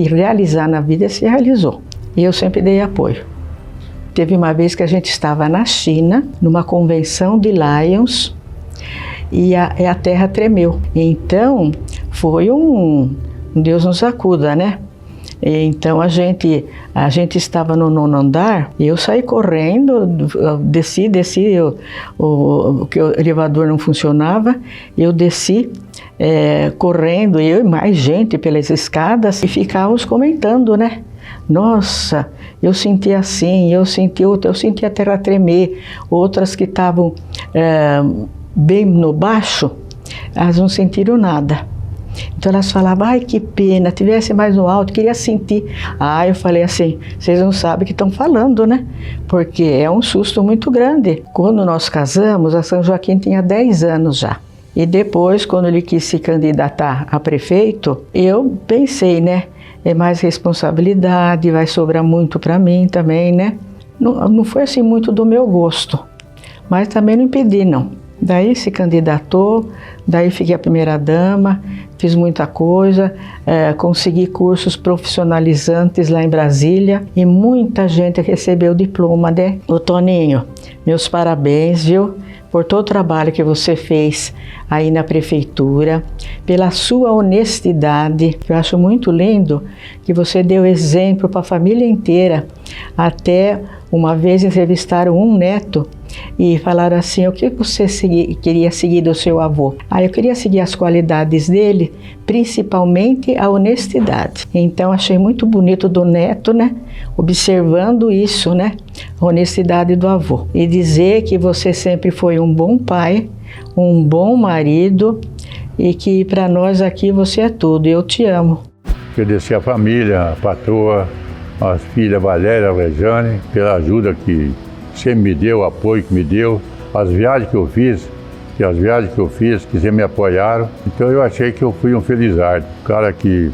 realizar na vida, se realizou. E eu sempre dei apoio. Teve uma vez que a gente estava na China, numa convenção de Lions, e a terra tremeu. Então, foi um Deus nos acuda, né? Então a gente estava no 9º andar e eu saí correndo, desci, o elevador não funcionava, eu desci correndo, eu e mais gente pelas escadas e ficávamos comentando, né? Nossa, eu senti assim, eu senti a terra tremer, outras que estavam bem no baixo, elas não sentiram nada. Então elas falavam, ai que pena, tivesse mais no alto, queria sentir. Eu falei assim, vocês não sabem o que estão falando, né? Porque é um susto muito grande. Quando nós casamos, a São Joaquim tinha 10 anos já. E depois, quando ele quis se candidatar a prefeito, eu pensei, né? É mais responsabilidade, vai sobrar muito para mim também, né? Não foi assim muito do meu gosto, mas também não impedi, não. Daí se candidatou, daí fiquei a primeira-dama, fiz muita coisa, consegui cursos profissionalizantes lá em Brasília e muita gente recebeu o diploma, né? Ô Toninho, meus parabéns, viu? Por todo o trabalho que você fez aí na prefeitura, pela sua honestidade, que eu acho muito lindo, que você deu exemplo para a família inteira. Até uma vez entrevistaram um neto e falaram assim, o que você queria seguir do seu avô? Eu queria seguir as qualidades dele, principalmente a honestidade. Então achei muito bonito do neto, né? Observando isso, né? A honestidade do avô. E dizer que você sempre foi um bom pai, um bom marido e que para nós aqui você é tudo. Eu te amo. Agradecer a família, a patroa, as filhas Valéria e Rejane, pela ajuda que sempre me deu, o apoio que me deu, as viagens que eu fiz, que sempre me apoiaram. Então eu achei que eu fui um felizardo. O cara que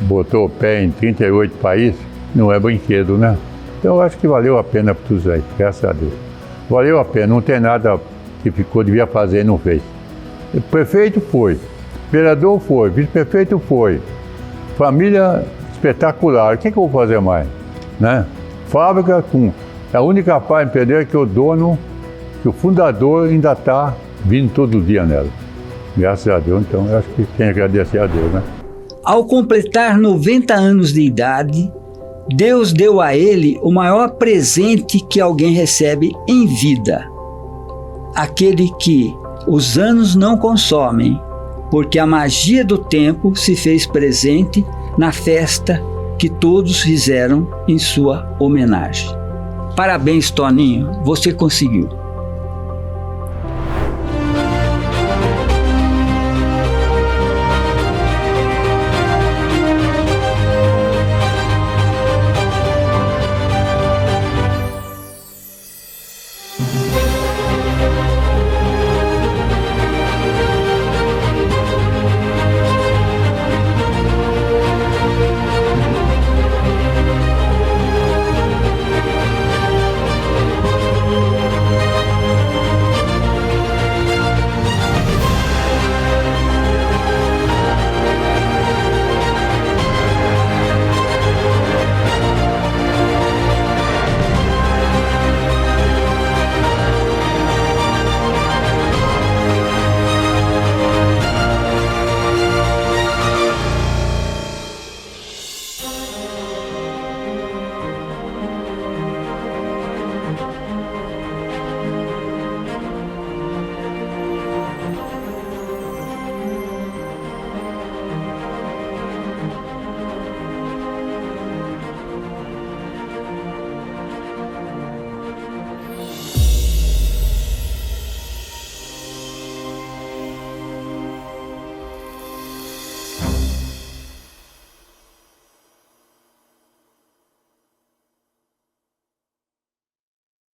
botou o pé em 38 países não é brinquedo, né? Então eu acho que valeu a pena por tudo isso aí, graças a Deus. Valeu a pena, não tem nada que devia fazer e não fez. O prefeito foi, vereador foi, vice-prefeito foi, família espetacular, o que eu vou fazer mais? Né? Fábrica é a única fábrica em Pedreira que o dono, que o fundador ainda está vindo todo dia nela. Graças a Deus, então eu acho que tem que agradecer a Deus, né? Ao completar 90 anos de idade, Deus deu a ele o maior presente que alguém recebe em vida. Aquele que os anos não consomem, porque a magia do tempo se fez presente na festa que todos fizeram em sua homenagem. Parabéns, Toninho, você conseguiu.